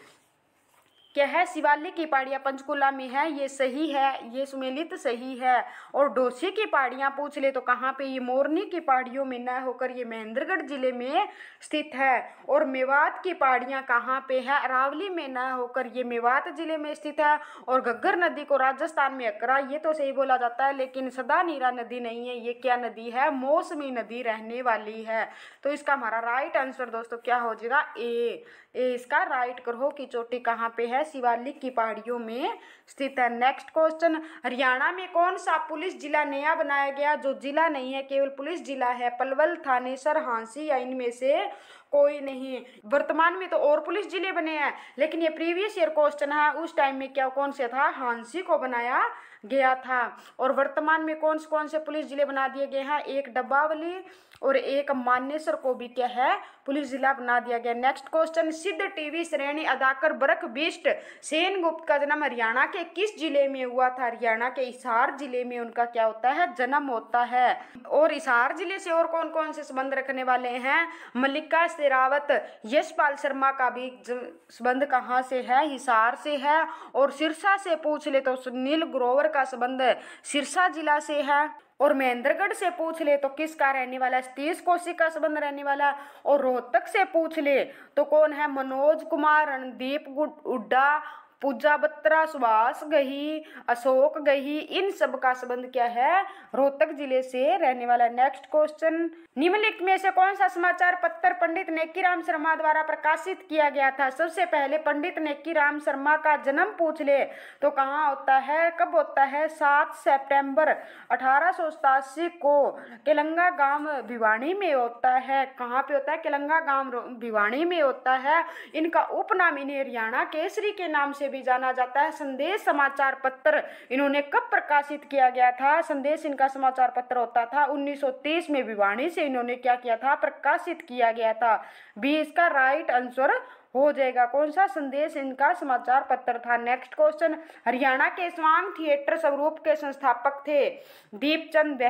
क्या है? शिवालिक की पहाड़ियाँ पंचकुला में है, ये सही है, ये सुमेलित सही है। और डोसी की पहाड़ियाँ पूछ ले तो कहाँ पे? ये मोरनी की पहाड़ियों में न होकर ये महेंद्रगढ़ जिले में स्थित है। और मेवात की पहाड़ियाँ कहाँ पे है? अरावली में न होकर ये मेवात जिले में स्थित है। और घग्गर नदी को राजस्थान में अकरा, ये तो सही बोला जाता है, लेकिन सदानीरा नदी नहीं है। ये क्या नदी है? मौसमी नदी रहने वाली है। तो इसका हमारा राइट आंसर दोस्तों क्या हो जाएगा? ए इसका राइट। क्रोह की चोटी कहाँ पे है? शिवालिक की पहाड़ियों में स्थित है। नेक्स्ट क्वेश्चन, हरियाणा में कौन सा पुलिस जिला नया बनाया गया? जो जिला नहीं है, केवल पुलिस जिला है। पलवल, थानेसर, हांसी या इनमें से कोई नहीं। वर्तमान में तो और पुलिस जिले बने हैं, लेकिन ये प्रीवियस ईयर क्वेश्चन है। उस टाइम में क्या कौन से था? हांसी को बनाया गया था। और वर्तमान में कौन से पुलिस जिले बना दिए गए हैं? एक डब्बावली और एक मानेसर को भी क्या है? पुलिस जिला बना दिया गया। नेक्स्ट क्वेश्चन, सिद्ध टीवी श्रेणी अदाकर बरख बिष्ट सेनगुप्त का जन्म हरियाणा के किस जिले में हुआ था? हरियाणा के हिसार जिले में उनका क्या होता है? जन्म होता है। और हिसार जिले से और कौन कौन से संबंध रखने वाले हैं? मल्लिका शेरावत, यशपाल शर्मा का भी संबंध कहाँ से है? हिसार से है। और सिरसा से पूछ ले तो सुनील ग्रोवर का संबंध सिरसा जिला से है। और महेंद्रगढ़ से पूछ ले तो किसका रहने वाला है? सतीश कौशिक का संबंध रहने वाला। और रोहतक से पूछ ले तो कौन है? मनोज कुमार, रणदीप हुड्डा, पूजा बत्रा, सुभाष गही, अशोक गही, इन सब का संबंध क्या है, रोहतक जिले से रहने वाला। नेक्स्ट क्वेश्चन, निम्नलिखित में से कौन सा समाचार पत्र पंडित नेकीराम शर्मा द्वारा प्रकाशित किया गया था। सबसे पहले पंडित नेकीराम शर्मा का जन्म पूछ ले तो कहाँ होता है, कब होता है, 7 सितंबर 1887 को केलंगा गांव भिवानी में होता है। कहाँ पे होता है, केलंगा गांव भिवानी में होता है। इनका उपनाम इन्हें हरियाणा केसरी के नाम से भी जाना जाता है। संदेश समाचार पत्र इन्होंने कब प्रकाशित किया गया था, संदेश इनका समाचार पत्र होता था 1930 में भिवानी से इन्होंने क्या किया था, प्रकाशित किया गया था। बी इसका राइट आंसर हो जाएगा। कौन सा, संदेश इनका समाचार पत्र था। नेक्स्ट क्वेश्चन, हरियाणा के स्वांग थिएटर स्वरूप के संस्थापक थे। दीपचंद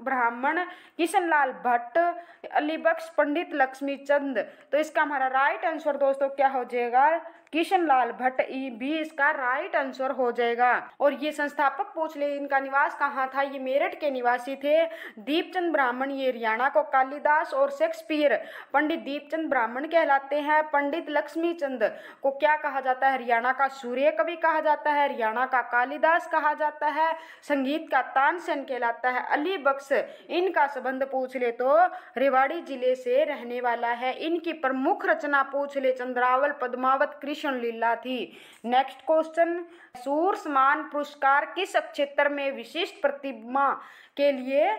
ब्राह्मण, किशनलाल भट्ट, अलीबख्श, पंडित लक्ष्मीचंद। तो इसका हमारा राइट आंसर दोस्तों क्या हो जाएगा, किशनलाल भट्ट। बी इसका राइट आंसर हो जाएगा। और ये संस्थापक पूछ ले इनका निवास कहाँ था, ये मेरठ के निवासी थे। दीपचंद ब्राह्मण ये हरियाणा को कालिदास और शेक्सपियर पंडित दीपचंद ब्राह्मण कहलाते हैं। पंडित लक्ष्मीचंद को क्या कहा जाता है, हरियाणा का सूर्य कवि कहा जाता है, हरियाणा का कालिदास कहा जाता है, संगीत का तानसेन कहलाता है। अली बख्श इनका संबंध पूछ ले तो रेवाड़ी जिले से रहने वाला है। इनकी प्रमुख रचना पूछ ले चंद्रावल, पद्मावत, कृष्ण लीला थी। नेक्स्ट क्वेश्चन, सूरसमान पुरस्कार किस क्षेत्र में विशिष्ट प्रतिभा के लिए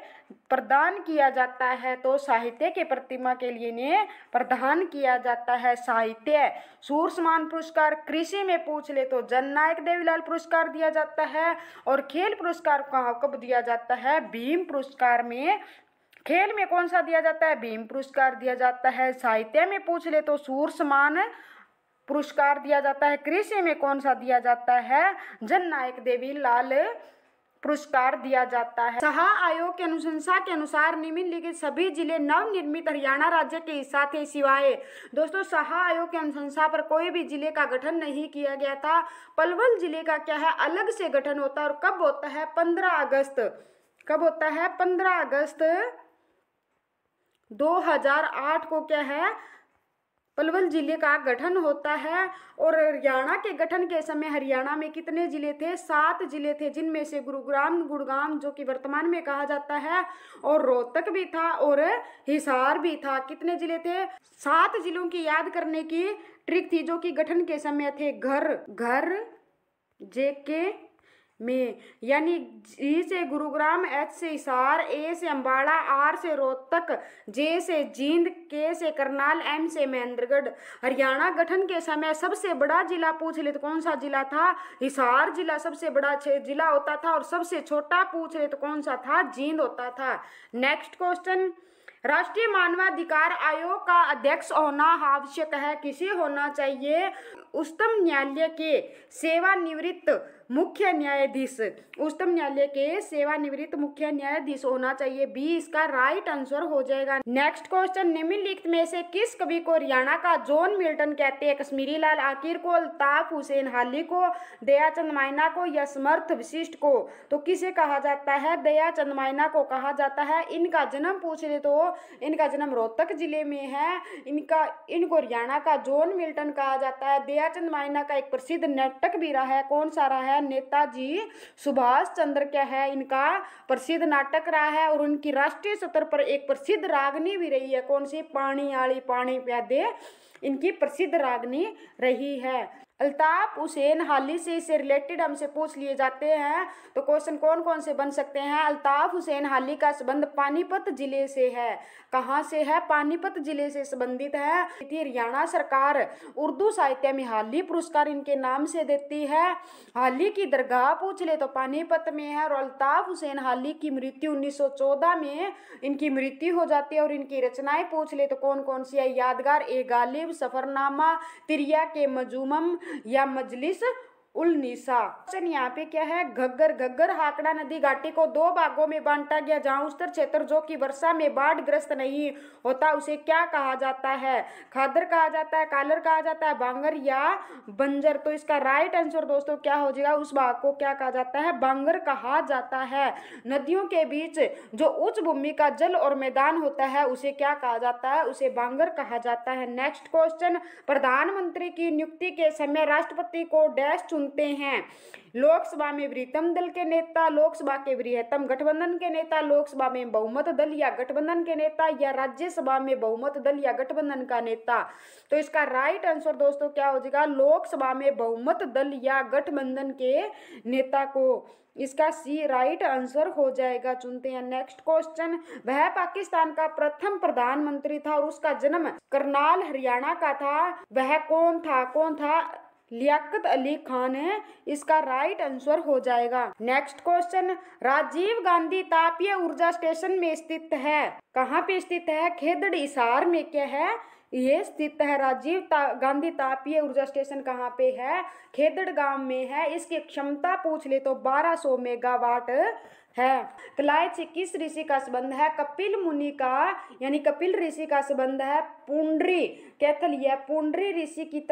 प्रदान किया जाता है, तो साहित्य के प्रतिभा के लिए इन्हें प्रदान किया जाता है साहित्य। सूरसमान पुरस्कार कृषि में पूछ ले तो जननायक देवीलाल पुरस्कार दिया जाता है। और खेल पुरस्कार कहाँ कब दिया जाता है, भीम पुरस्कार में। खेल में कौन सा दिया जाता है, भीम पुरस्कार दिया जाता है। साहित्य में पूछ ले तो सूरसमान पुरस्कार दिया जाता है। कृषि में कौन सा दिया जाता है, जननायक देवीलाल पुरस्कार दिया जाता है। साहा आयोग की अनुशंसा के अनुसार निम्नलिखित सभी जिले नवनिर्मित हरियाणा राज्य के हिस्सा थे सिवाय। दोस्तों साहा आयोग की अनुशंसा पर कोई भी जिले का गठन नहीं किया गया था। पलवल जिले का क्या है, अलग से गठन होता है। और कब होता है, 15 अगस्त। कब होता है, 15 अगस्त 2008 को क्या है, पलवल जिले का गठन होता है। और हरियाणा के गठन के समय हरियाणा में कितने जिले थे, 7 जिले थे, जिनमें से गुरुग्राम जो कि वर्तमान में कहा जाता है, और रोहतक भी था और हिसार भी था। कितने जिले थे, 7 जिलों की याद करने की ट्रिक थी जो कि गठन के समय थे। घर जेके में, यानी जी से गुरुग्राम, एच से हिसार, ए से अम्बाड़ा, आर से रोहतक, जे से जींद, के से करनाल, एम से महेंद्रगढ़। हरियाणा गठन के समय सबसे बड़ा जिला पूछ ले तो कौन सा जिला था, हिसार जिला सबसे बड़ा जिला होता था। और सबसे छोटा पूछ ले तो कौन सा था, जींद होता था। नेक्स्ट क्वेश्चन, राष्ट्रीय मानवाधिकार आयोग का अध्यक्ष होना आवश्यक है, किसे होना चाहिए, उच्चतम न्यायालय के सेवानिवृत्त मुख्य न्यायाधीश, उच्चतम न्यायालय के सेवानिवृत्त मुख्य न्यायाधीश होना चाहिए। बी इसका राइट आंसर हो जाएगा। नेक्स्ट क्वेश्चन, निम्नलिखित में से किस कवि को हरियाणा का जॉन मिल्टन कहते हैं, कश्मीरी लाल आखिर को, अल्ताफ हुसैन हाली को, दयाचंद माइना को, या समर्थ वशिष्ठ को। तो किसे कहा जाता है, दयाचंद माइना को कहा जाता है। इनका जन्म पूछ ले तो इनका जन्म रोहतक जिले में है। इनको हरियाणा का जॉन मिल्टन कहा जाता है। दयाचंद माइना का एक प्रसिद्ध नाटक भी रहा है, कौन सा रहा है, नेताजी सुभाष चंद्र क्या है, इनका प्रसिद्ध नाटक रहा है। और उनकी राष्ट्रीय स्तर पर एक प्रसिद्ध रागनी भी रही है, कौन सी, पानी आली पानी प्यादे, इनकी प्रसिद्ध रागनी रही है। अल्ताफ हुसैन हाली से इससे रिलेटेड हमसे पूछ लिए जाते हैं, तो क्वेश्चन कौन कौन से बन सकते हैं। अल्ताफ हुसैन हाली का संबंध पानीपत जिले से है। कहाँ से है, पानीपत जिले से संबंधित है। हरियाणा सरकार उर्दू साहित्य में हाली पुरस्कार इनके नाम से देती है। हाली की दरगाह पूछ ले तो पानीपत में है। और अल्ताफ हुसैन हाली की मृत्यु 1914 में इनकी मृत्यु हो जाती है। और इनकी रचनाएं पूछ ले तो कौन कौन सी है, यादगार ए गालिब, सफरनामा, तिरिया के मजूमम, या मजलिस उलनीसा। क्वेश्चन यहाँ पे क्या है, घग्गर। घग्गर हाकड़ा नदी घाटी को दो भागों में बांटा गया, जहाँ उत्तर क्षेत्र जो कि वर्षा में बाढ़ ग्रस्त नहीं होता उसे क्या कहा जाता है? खादर कहा जाता है, कालर कहा जाता है, बांगर या बंजर। तो इसका राइट आंसर दोस्तों क्या हो जाएगा, उस भाग को क्या कहा जाता है, बांगर कहा जाता है। नदियों के बीच जो उच्च भूमि का जल और मैदान होता है उसे क्या कहा जाता है, उसे बांगर कहा जाता है। नेक्स्ट क्वेश्चन, प्रधानमंत्री की नियुक्ति के समय राष्ट्रपति को डैश चुनते हैं? लोकसभा में वृहत्तम दल के नेता, लोकसभा के वृहत्तम गठबंधन के नेता, लोकसभा में बहुमत दल या गठबंधन के नेता, या राज्यसभा में बहुमत दल या गठबंधन का नेता। तो इसका राइट आंसर दोस्तों क्या हो जाएगा, लोकसभा में बहुमत दल या गठबंधन के नेता को। इसका सी राइट आंसर हो जाएगा, चुनते हैं। नेक्स्ट क्वेश्चन, वह पाकिस्तान का प्रथम प्रधानमंत्री था और उसका जन्म करनाल हरियाणा का था, वह कौन था? कौन था? लियाकत अली खान है, इसका राइट आंसर हो जाएगा। नेक्स्ट क्वेश्चन, राजीव गांधी तापीय ऊर्जा स्टेशन में स्थित है, कहाँ पे स्थित है? खेदड़ हिसार में क्या है, ये स्थित है। राजीव गांधी तापीय ऊर्जा स्टेशन कहाँ पे है? खेदड़ गांव में है। इसकी क्षमता पूछ ले तो 1200 मेगावाट है। कलाय से किस ऋषि का संबंध है? कपिल मुनि का, यानी कपिल ऋषि का संबंध है पुंडरी कैथल। यह पुंडरी ऋषि की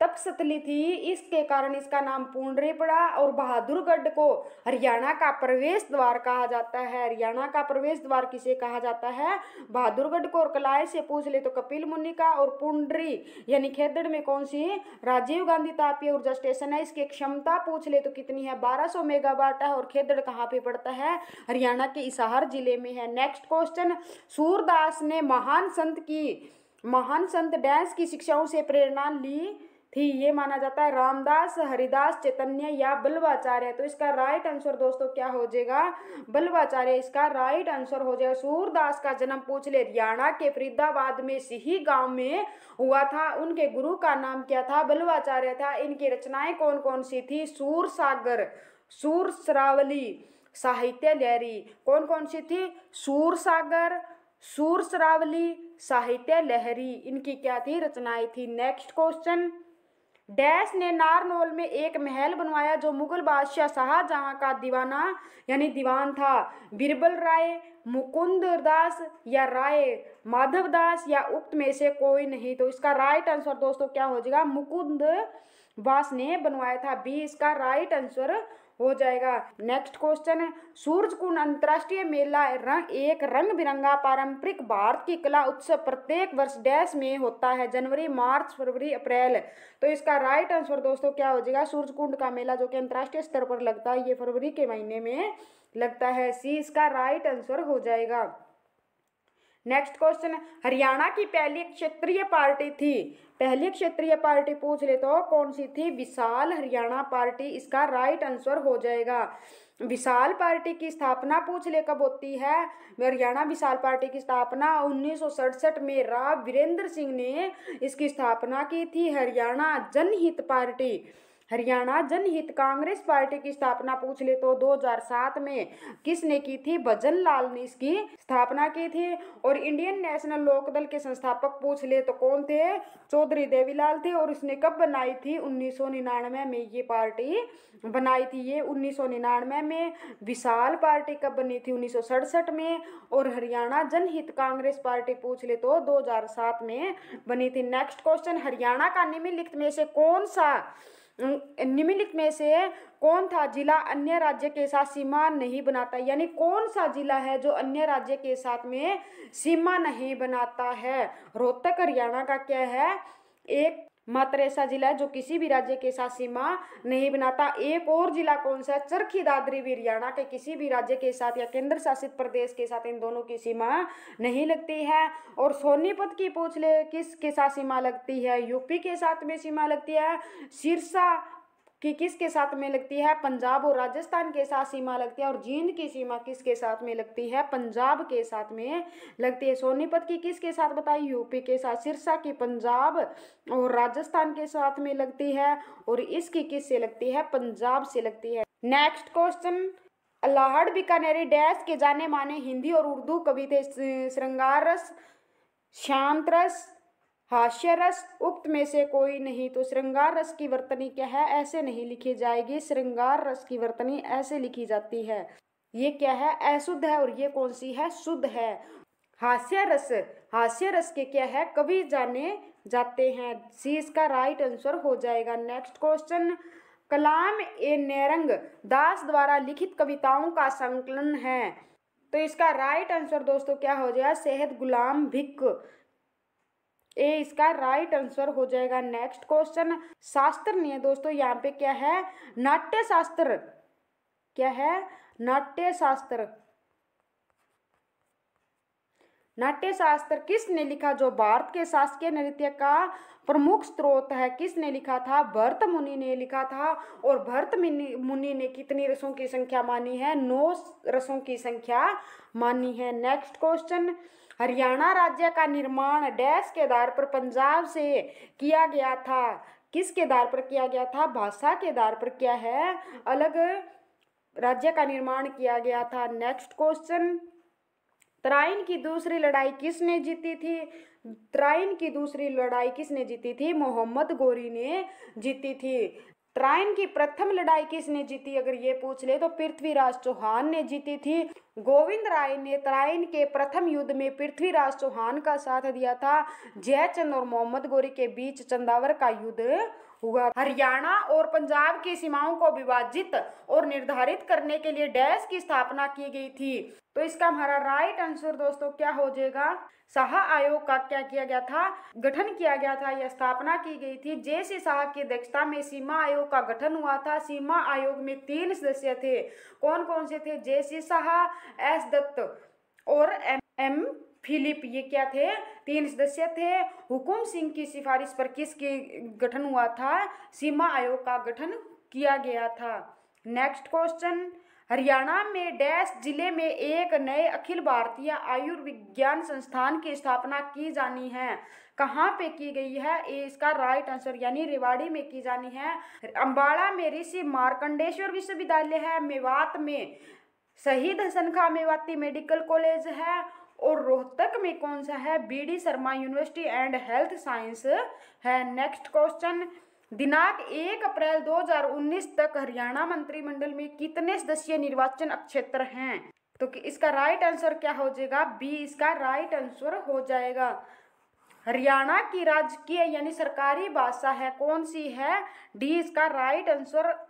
तपस्थली थी, इसके कारण इसका नाम पुंडरी पड़ा। और बहादुरगढ़ को हरियाणा का प्रवेश द्वार कहा जाता है। हरियाणा का प्रवेश द्वार किसे कहा जाता है? बहादुरगढ़ को। और कलाय से पूछ ले तो कपिल मुनि का। और पुंडरी यानी खेदड़ में कौन सी? राजीव गांधी तापीय ऊर्जा स्टेशन है। इसकी क्षमता पूछ ले तो कितनी है? 1200 मेगावाट है। और खेदड़ कहाँ पे पड़ता है? हरियाणा के हिसार जिले में है। नेक्स्ट क्वेश्चन, सूरदास ने महान संत डैश की शिक्षाओं से प्रेरणा ली थी? ये माना जाता है रामदास, हरिदास, चैतन्य या बल्लभाचार्य। तो इसका राइट आंसर दोस्तों क्या हो जाएगा? बल्लभाचार्य इसका राइट आंसर हो जाएगा। सूरदास का जन्म पूछ ले हरियाणा के फरीदाबाद में सिही गांव में हुआ था। उनके गुरु का नाम क्या था? बल्लभाचार्य था। इनकी रचनाएं कौन कौन सी थी? सूर सागर, सूर श्रावली, साहित्य लहरी। कौन कौन सी थी? सूर सागर, सूर श्रावली, साहित्य लहरी, इनकी क्या थी? रचनाएं थी। नेक्स्ट क्वेश्चन, डैश ने नारनौल में एक महल बनवाया जो मुगल बादशाह शाहजहां का दीवाना यानी दीवान था? बीरबल राय, मुकुंद दास या राय माधव दास या उक्त में से कोई नहीं। तो इसका राइट आंसर दोस्तों क्या हो जाएगा? मुकुंद दास ने बनवाया था। बी इसका राइट आंसर हो जाएगा। नेक्स्ट क्वेश्चन है, सूरजकुंड अंतर्राष्ट्रीय मेला एक रंग बिरंगा पारंपरिक भारत की कला उत्सव प्रत्येक वर्ष डैश में होता है? जनवरी, मार्च, फरवरी, अप्रैल। तो इसका राइट आंसर दोस्तों क्या हो जाएगा? सूरजकुंड का मेला जो कि अंतर्राष्ट्रीय स्तर पर लगता है, ये फरवरी के महीने में लगता है। सी इसका राइट आंसर हो जाएगा। नेक्स्ट क्वेश्चन, हरियाणा की पहली क्षेत्रीय पार्टी थी? पहली क्षेत्रीय पार्टी पूछ ले तो कौन सी थी? विशाल हरियाणा पार्टी, इसका राइट आंसर हो जाएगा। विशाल पार्टी की स्थापना पूछ ले कब होती है? हरियाणा विशाल पार्टी की स्थापना 1967 में राव वीरेंद्र सिंह ने इसकी स्थापना की थी। हरियाणा जनहित पार्टी, हरियाणा जनहित कांग्रेस पार्टी की स्थापना पूछ ले तो 2007 में किसने की थी? भजन लाल ने इसकी स्थापना की थी। और इंडियन नेशनल लोकदल के संस्थापक पूछ ले तो कौन थे? चौधरी देवीलाल थे। और इसने कब बनाई थी? 1999 में ये पार्टी बनाई थी। ये 1999 में। विशाल पार्टी कब बनी थी? 1967 में। और हरियाणा जनहित कांग्रेस पार्टी पूछ ले तो 2007 में बनी थी। नेक्स्ट क्वेश्चन, हरियाणा का निम्नलिखित में से कौन था जिला अन्य राज्य के साथ सीमा नहीं बनाता? यानी कौन सा जिला है जो अन्य राज्य के साथ में सीमा नहीं बनाता है? रोहतक हरियाणा का क्या है? एक मात्र ऐसा जिला है जो किसी भी राज्य के साथ सीमा नहीं बनाता। एक और जिला कौन सा है? चरखी दादरी भी हरियाणा के किसी भी राज्य के साथ या केंद्र शासित प्रदेश के साथ इन दोनों की सीमा नहीं लगती है। और सोनीपत की पूछ ले किसके साथ सीमा लगती है? यूपी के साथ में सीमा लगती है। सिरसा कि किसके साथ में लगती है? पंजाब और राजस्थान के साथ सीमा लगती है। और जींद की सीमा किसके साथ में लगती है? पंजाब के साथ में लगती है। सोनीपत की किसके साथ बताइए? यूपी के साथ। सिरसा की पंजाब और राजस्थान के साथ में लगती है। और इसकी किससे लगती है? पंजाब से लगती है। नेक्स्ट क्वेश्चन, अल्लाहड़ बीकानेरी डैश के जाने माने हिंदी और उर्दू कवि थे? श्रृंगार रस, शांत रस, हास्य रस उक्त में से कोई नहीं, तो श्रृंगार रस की वर्तनी क्या है, ऐसे नहीं लिखी जाएगी। श्रृंगार रस की वर्तनी ऐसे लिखी जाती है। ये क्या है, अशुद्ध है, और ये कौन सी है, शुद्ध है। हास्य रस, हास्य रस के क्या है, कवि जाने जाते हैं। सी इसका राइट आंसर हो जाएगा। नेक्स्ट क्वेश्चन, कलाम ए नेरंग दास द्वारा लिखित कविताओं का संकलन है। तो इसका राइट आंसर दोस्तों क्या हो जाएगा, शहद गुलाम भिक, ए इसका राइट आंसर हो जाएगा। नेक्स्ट क्वेश्चन, शास्त्र नहीं है दोस्तों, यहाँ पे क्या है, नाट्य शास्त्र, क्या है, नाट्य शास्त्र। नाट्य शास्त्र किसने लिखा, जो भारत के शासकीय नृत्य का प्रमुख स्रोत है, किसने लिखा था, भरत मुनि ने लिखा था। और भरत मुनि ने कितनी रसों की संख्या मानी है, 9 रसों की संख्या मानी है। नेक्स्ट क्वेश्चन, हरियाणा राज्य का निर्माण डैश के आधार पर पंजाब से किया गया था, किसके आधार पर किया गया था, भाषा के आधार पर क्या है, अलग राज्य का निर्माण किया गया था। नेक्स्ट क्वेश्चन, तराइन की दूसरी लड़ाई किसने जीती थी, तराइन की दूसरी लड़ाई किसने जीती थी, मोहम्मद गोरी ने जीती थी। तराइन की प्रथम लड़ाई किसने जीती, अगर ये पूछ ले तो पृथ्वीराज चौहान ने जीती थी। गोविंद राय ने तराइन के प्रथम युद्ध में पृथ्वीराज चौहान का साथ दिया था। जयचंद और मोहम्मद गोरी के बीच चंदावर का युद्ध हुआ। हरियाणा और पंजाब की सीमाओं को विभाजित और निर्धारित करने के लिए डैश की स्थापना की गई थी। तो इसका हमारा राइट आंसर दोस्तों क्या हो जाएगा, शाह आयोग का क्या किया गया था, गठन किया गया था, या स्थापना की गई थी। जे.सी. शाह की अध्यक्षता में सीमा आयोग का गठन हुआ था। सीमा आयोग में 3 सदस्य थे, कौन कौन से थे, जे.सी. शाह, एस दत्त और एम फिलिप, ये क्या थे, 3 सदस्य थे। हुकुम सिंह की सिफारिश पर किसके गठन हुआ था, सीमा आयोग का गठन किया गया था। नेक्स्ट क्वेश्चन, हरियाणा में डैश जिले में एक नए अखिल भारतीय आयुर्विज्ञान संस्थान की स्थापना की जानी है, कहाँ पे की गई है, ये इसका राइट आंसर, यानी रेवाड़ी में की जानी है। अंबाला में ऋषि मार्कंडेश्वर विश्वविद्यालय है। मेवात में शहीद हसन खां मेवाती मेडिकल कॉलेज है। और रोहतक में कौन सा है, BD. Sharma university and health science है। नेक्स्ट क्वेश्चन, दिनांक 1 अप्रैल 2019 तक हरियाणा मंत्रिमंडल में कितने सदस्यीय निर्वाचन क्षेत्र हैं, तो इसका राइट आंसर क्या हो जाएगा, बी इसका राइट आंसर हो जाएगा। हरियाणा की राजकीय यानी सरकारी भाषा है कौन सी है, डी इसका राइट आंसर।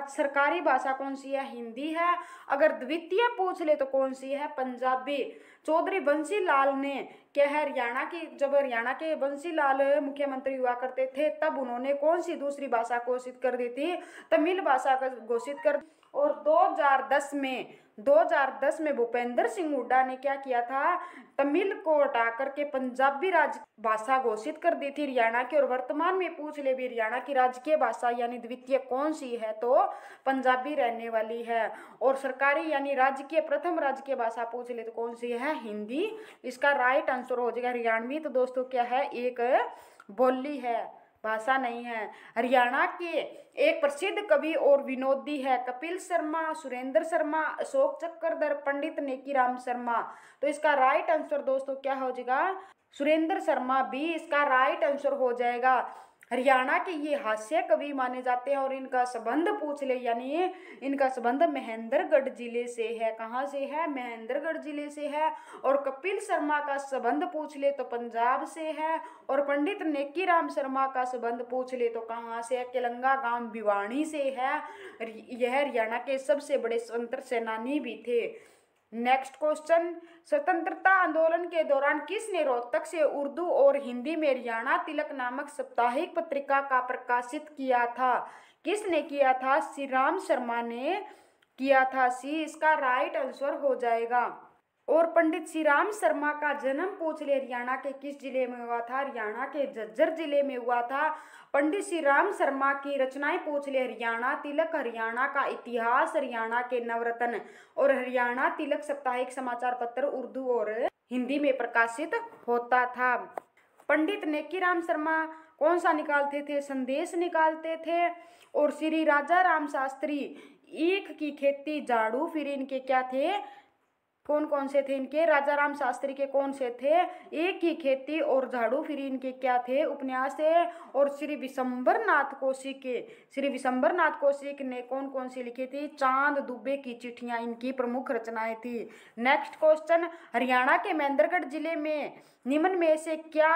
सरकारी भाषा कौन सी है, हिंदी है। अगर द्वितीय पूछ ले तो कौन सी है, पंजाबी। चौधरी बंसी लाल ने क्या है, हरियाणा की, जब हरियाणा के बंसी लाल मुख्यमंत्री हुआ करते थे तब उन्होंने कौन सी दूसरी भाषा घोषित कर दी थी, तमिल भाषा का घोषित कर। और 2010 में भूपेंद्र सिंह हुड्डा ने क्या किया था, तमिल को हटा करके पंजाबी राज भाषा घोषित कर दी थी हरियाणा की। और वर्तमान में पूछ ले भी हरियाणा की राजकीय भाषा यानी द्वितीय कौन सी है, तो पंजाबी रहने वाली है। और सरकारी यानी राजकीय प्रथम राजकीय भाषा पूछ ले तो कौन सी है, हिंदी इसका राइट आंसर हो जाएगा। हरियाणवी तो दोस्तों क्या है, एक बोली है, भाषा नहीं है। हरियाणा के एक प्रसिद्ध कवि और विनोदी है कपिल शर्मा, सुरेंद्र शर्मा, अशोक चक्रधर, पंडित नेकीराम शर्मा। तो इसका राइट आंसर दोस्तों क्या हो जाएगा, सुरेंद्र शर्मा, बी इसका राइट आंसर हो जाएगा। हरियाणा के ये हास्य कवि माने जाते हैं। और इनका संबंध पूछ ले यानी इनका संबंध महेंद्रगढ़ जिले से है, कहाँ से है, महेंद्रगढ़ जिले से है। और कपिल शर्मा का संबंध पूछ ले तो पंजाब से है। और पंडित नेकीराम शर्मा का संबंध पूछ ले तो कहाँ से है, केलंगा गांव भिवानी से है। यह हरियाणा के सबसे बड़े स्वतंत्र सेनानी भी थे। नेक्स्ट क्वेश्चन, स्वतंत्रता आंदोलन के दौरान किसने रोहतक से उर्दू और हिंदी में हरियाणा तिलक नामक साप्ताहिक पत्रिका का प्रकाशित किया था, किसने किया था, श्री राम शर्मा ने किया था, सी इसका राइट आंसर हो जाएगा। और पंडित श्री राम शर्मा का जन्म पूछ ले हरियाणा के किस जिले में हुआ था, हरियाणा के झज्जर जिले में हुआ था। पंडित श्री राम शर्मा की रचनाएं पूछ ले, हरियाणा तिलक, हरियाणा का इतिहास, हरियाणा के नवरत्न और हरियाणा तिलक साप्ताहिक समाचार पत्र उर्दू और हिंदी में प्रकाशित होता था। पंडित नेकीराम शर्मा कौन सा निकालते थे, संदेश निकालते थे। और श्री राजा राम शास्त्री ईख की खेती, झाड़ू, फिर इनके क्या थे, कौन कौन से थे इनके? राजा राम शास्त्री के कौन से थे? एक ही खेती और झाड़ू फिर इनके क्या थे? उपन्यास थे। और श्री विशंबर नाथ कौशिक के, श्री विशंबर नाथ कौशिक ने कौन कौन सी लिखी थी? चांद दुबे की चिट्ठियां इनकी प्रमुख रचनाएं थी। नेक्स्ट क्वेश्चन, हरियाणा के महेंद्रगढ़ जिले में निम्न में से क्या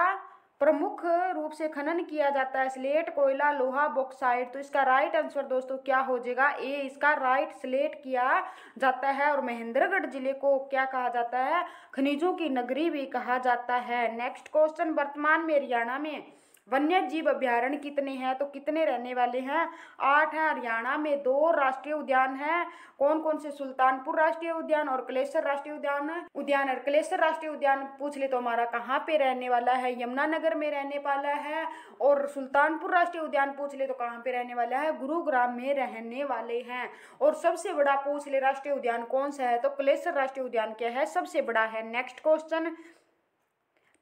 प्रमुख रूप से खनन किया जाता है? स्लेट, कोयला, लोहा, बॉक्साइट। तो इसका राइट आंसर दोस्तों क्या हो जाएगा? ए इसका राइट, स्लेट किया जाता है। और महेंद्रगढ़ जिले को क्या कहा जाता है? खनिजों की नगरी भी कहा जाता है। नेक्स्ट क्वेश्चन, वर्तमान में हरियाणा में वन्य जीव अभ्यारण्य कितने हैं? तो कितने रहने वाले हैं? 8 हैं। हरियाणा में 2 राष्ट्रीय उद्यान हैं। कौन कौन से? सुल्तानपुर राष्ट्रीय उद्यान और कलेसर राष्ट्रीय उद्यान। कलेसर राष्ट्रीय उद्यान पूछ ले तो हमारा कहाँ पे रहने वाला है? यमुनानगर में रहने वाला है। और सुल्तानपुर राष्ट्रीय उद्यान पूछ ले तो कहाँ पे रहने वाला है? गुरुग्राम में रहने वाले हैं। और सबसे बड़ा पूछ ले राष्ट्रीय उद्यान कौन सा है? तो कलेसर राष्ट्रीय उद्यान क्या है? सबसे बड़ा है। नेक्स्ट क्वेश्चन,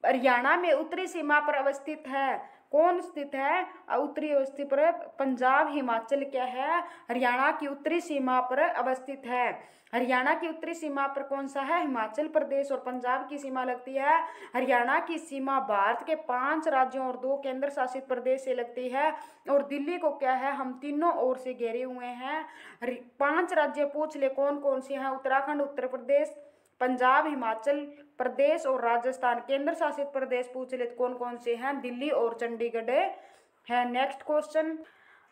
हरियाणा में उत्तरी सीमा पर अवस्थित है। कौन स्थित है उत्तरी अवस्थित पर? पंजाब, हिमाचल क्या है? हरियाणा की उत्तरी सीमा पर अवस्थित है। हरियाणा की उत्तरी सीमा पर कौन सा है? हिमाचल प्रदेश। और पंजाब की सीमा लगती है, हरियाणा की सीमा भारत के 5 राज्यों और 2 केंद्र शासित प्रदेश से लगती है। और दिल्ली को क्या है? हम तीनों ओर से घेरे हुए हैं। 5 राज्य पूछ ले कौन कौन से हैं? उत्तराखंड, उत्तर प्रदेश, पंजाब, हिमाचल प्रदेश और राजस्थान। केंद्र शासित प्रदेश पूछ ले तो कौन कौन से हैं? दिल्ली और चंडीगढ़ है। नेक्स्ट क्वेश्चन,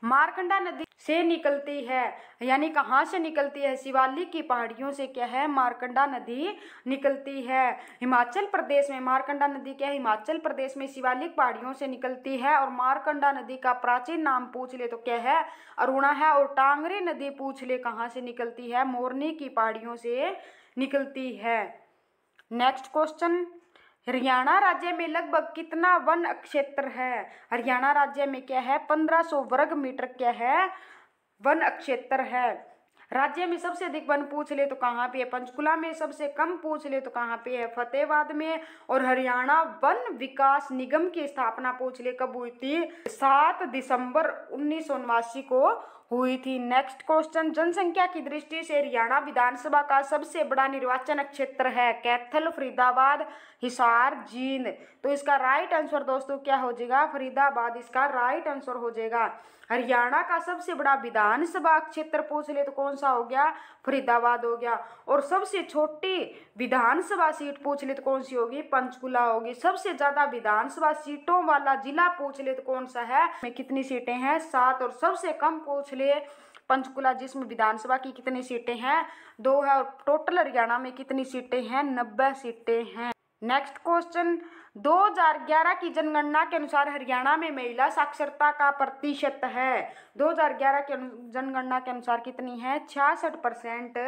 मारकंडा नदी से निकलती है, यानी कहाँ से निकलती है? शिवालिक की पहाड़ियों से क्या है? मारकंडा नदी निकलती है। हिमाचल प्रदेश में मारकंडा नदी क्या है? हिमाचल प्रदेश में शिवालिक पहाड़ियों से निकलती है। और मारकंडा नदी का प्राचीन नाम पूछ ले तो क्या है? अरुणा है। और टांगरी नदी पूछ ले कहाँ से निकलती है? मोरनी की पहाड़ियों से निकलती है। नेक्स्ट क्वेश्चन, हरियाणा राज्य में लगभग कितना वन क्षेत्र है? हरियाणा राज्य में क्या है? 1500 वर्ग मीटर क्या है? वन क्षेत्र है। राज्य में सबसे अधिक वन पूछ ले तो कहाँ पे है? पंचकुला में। सबसे कम पूछ ले तो कहाँ पे है? फतेहाबाद में। और हरियाणा वन विकास निगम की स्थापना पूछ ले कब हुई थी? 7 दिसंबर 1979 को हुई थी। नेक्स्ट क्वेश्चन, जनसंख्या की दृष्टि से हरियाणा विधानसभा का सबसे बड़ा निर्वाचन क्षेत्र है? कैथल, फरीदाबाद, हिसार, जींद। तो इसका राइट आंसर दोस्तों क्या हो जाएगा? फरीदाबाद इसका राइट आंसर हो जाएगा। हरियाणा का सबसे बड़ा विधानसभा क्षेत्र पूछ ले तो कौन सा हो गया? फरीदाबाद हो गया। और सबसे छोटी विधानसभा सीट पूछ ले तो कौन सी होगी? पंचकुला होगी। सबसे ज्यादा विधानसभा सीटों वाला जिला पूछ ले तो कौन सा है? में कितनी सीटें हैं? 7। और सबसे कम पूछ ले पंचकुला, जिसमें विधानसभा की कितनी सीटें हैं? 2 है। और टोटल हरियाणा में कितनी सीटें हैं? 90 सीटें हैं। नेक्स्ट क्वेश्चन, 2011 की जनगणना के अनुसार हरियाणा में महिला साक्षरता का प्रतिशत है? 2011 के जनगणना के अनुसार कितनी है? 66%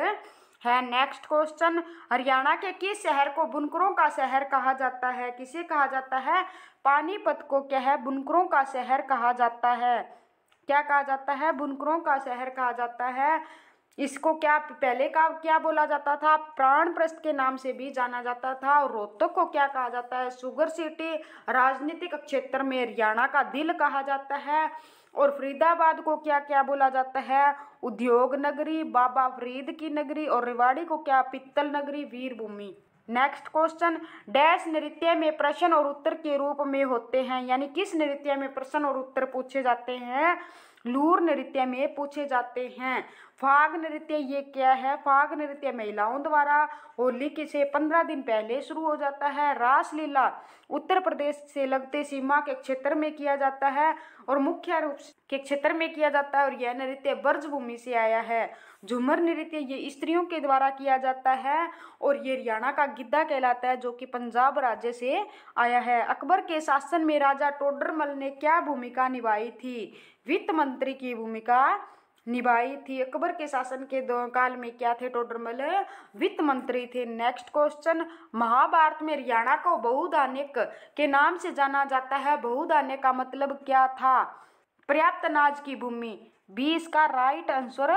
है। नेक्स्ट क्वेश्चन, हरियाणा के किस शहर को बुनकरों का शहर कहा जाता है? किसे कहा जाता है? पानीपत को क्या है? बुनकरों का शहर कहा जाता है। क्या कहा जाता है? बुनकरों का शहर कहा जाता है। इसको क्या पहले का क्या बोला जाता था? प्राणप्रस्थ के नाम से भी जाना जाता था। और रोहतक को क्या कहा जाता है? Sugar city. राजनीतिक क्षेत्र में हरियाणा का दिल कहा जाता है। और फरीदाबाद को क्या क्या बोला जाता है? उद्योग नगरी, बाबा फरीद की नगरी। और रेवाड़ी को क्या? पित्तल नगरी, वीर भूमि। नेक्स्ट क्वेश्चन, डैश नृत्य में प्रश्न और उत्तर के रूप में होते हैं, यानी किस नृत्य में प्रश्न और उत्तर पूछे जाते हैं? लूर नृत्य में पूछे जाते हैं। फाग नृत्य ये क्या है? फाग नृत्य महिलाओं द्वारा होली के से 15 दिन पहले शुरू हो जाता है। रासलीला उत्तर प्रदेश से लगते सीमा के क्षेत्र में किया जाता है और मुख्य रूप के क्षेत्र में किया जाता है। और यह नृत्य ब्रजभूमि से आया है। झूमर नृत्य ये स्त्रियों के द्वारा किया जाता है और ये हरियाणा का गिद्धा कहलाता है, जो कि पंजाब राज्य से आया है। अकबर के शासन में राजा टोडरमल ने क्या भूमिका निभाई थी? वित्त मंत्री की भूमिका निभाई थी। अकबर के शासन के काल में क्या थे टोडरमल? वित्त मंत्री थे। नेक्स्ट क्वेश्चन, महाभारत में हरियाणा को बहुधान्यक के नाम से जाना जाता है। बहुधान्यक का मतलब क्या था? पर्याप्त अनाज की भूमि। बी इसका राइट आंसर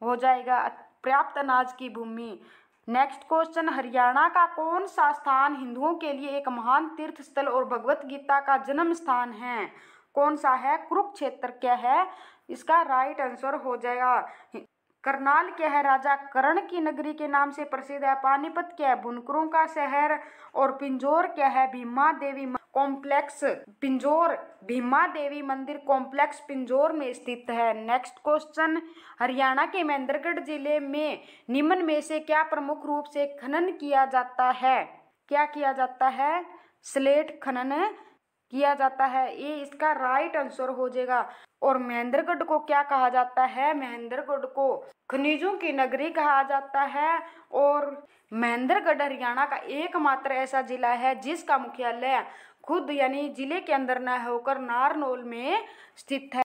हो जाएगा, पर्याप्त अनाज की भूमि। नेक्स्ट क्वेश्चन, हरियाणा का कौन सा स्थान हिंदुओं के लिए एक महान तीर्थ स्थल और भगवत गीता का जन्म स्थान है? कौन सा है? कुरुक्षेत्र क्या है? इसका राइट आंसर हो जाएगा करनाल क्या है, राजा कर्ण की नगरी के नाम से प्रसिद्ध है। पानीपत क्या है, बुनकरों का शहर। और पिंजौर क्या है, भीमा देवी कॉम्प्लेक्स। पिंजौर भीमा देवी मंदिर कॉम्प्लेक्स पिंजौर में स्थित है। नेक्स्ट क्वेश्चन, हरियाणा के महेंद्रगढ़ जिले में निम्न में से क्या प्रमुख रूप से खनन किया जाता है? क्या किया जाता है? स्लेट खनन किया जाता है। ये इसका राइट आंसर हो जाएगा। और महेंद्रगढ़ को क्या कहा जाता है? महेंद्रगढ़ को खनिजों की नगरी कहा जाता है। और महेंद्रगढ़ हरियाणा का एकमात्र ऐसा जिला है जिसका मुख्यालय खुद यानी जिले के अंदर न होकर नारनौल में स्थित है।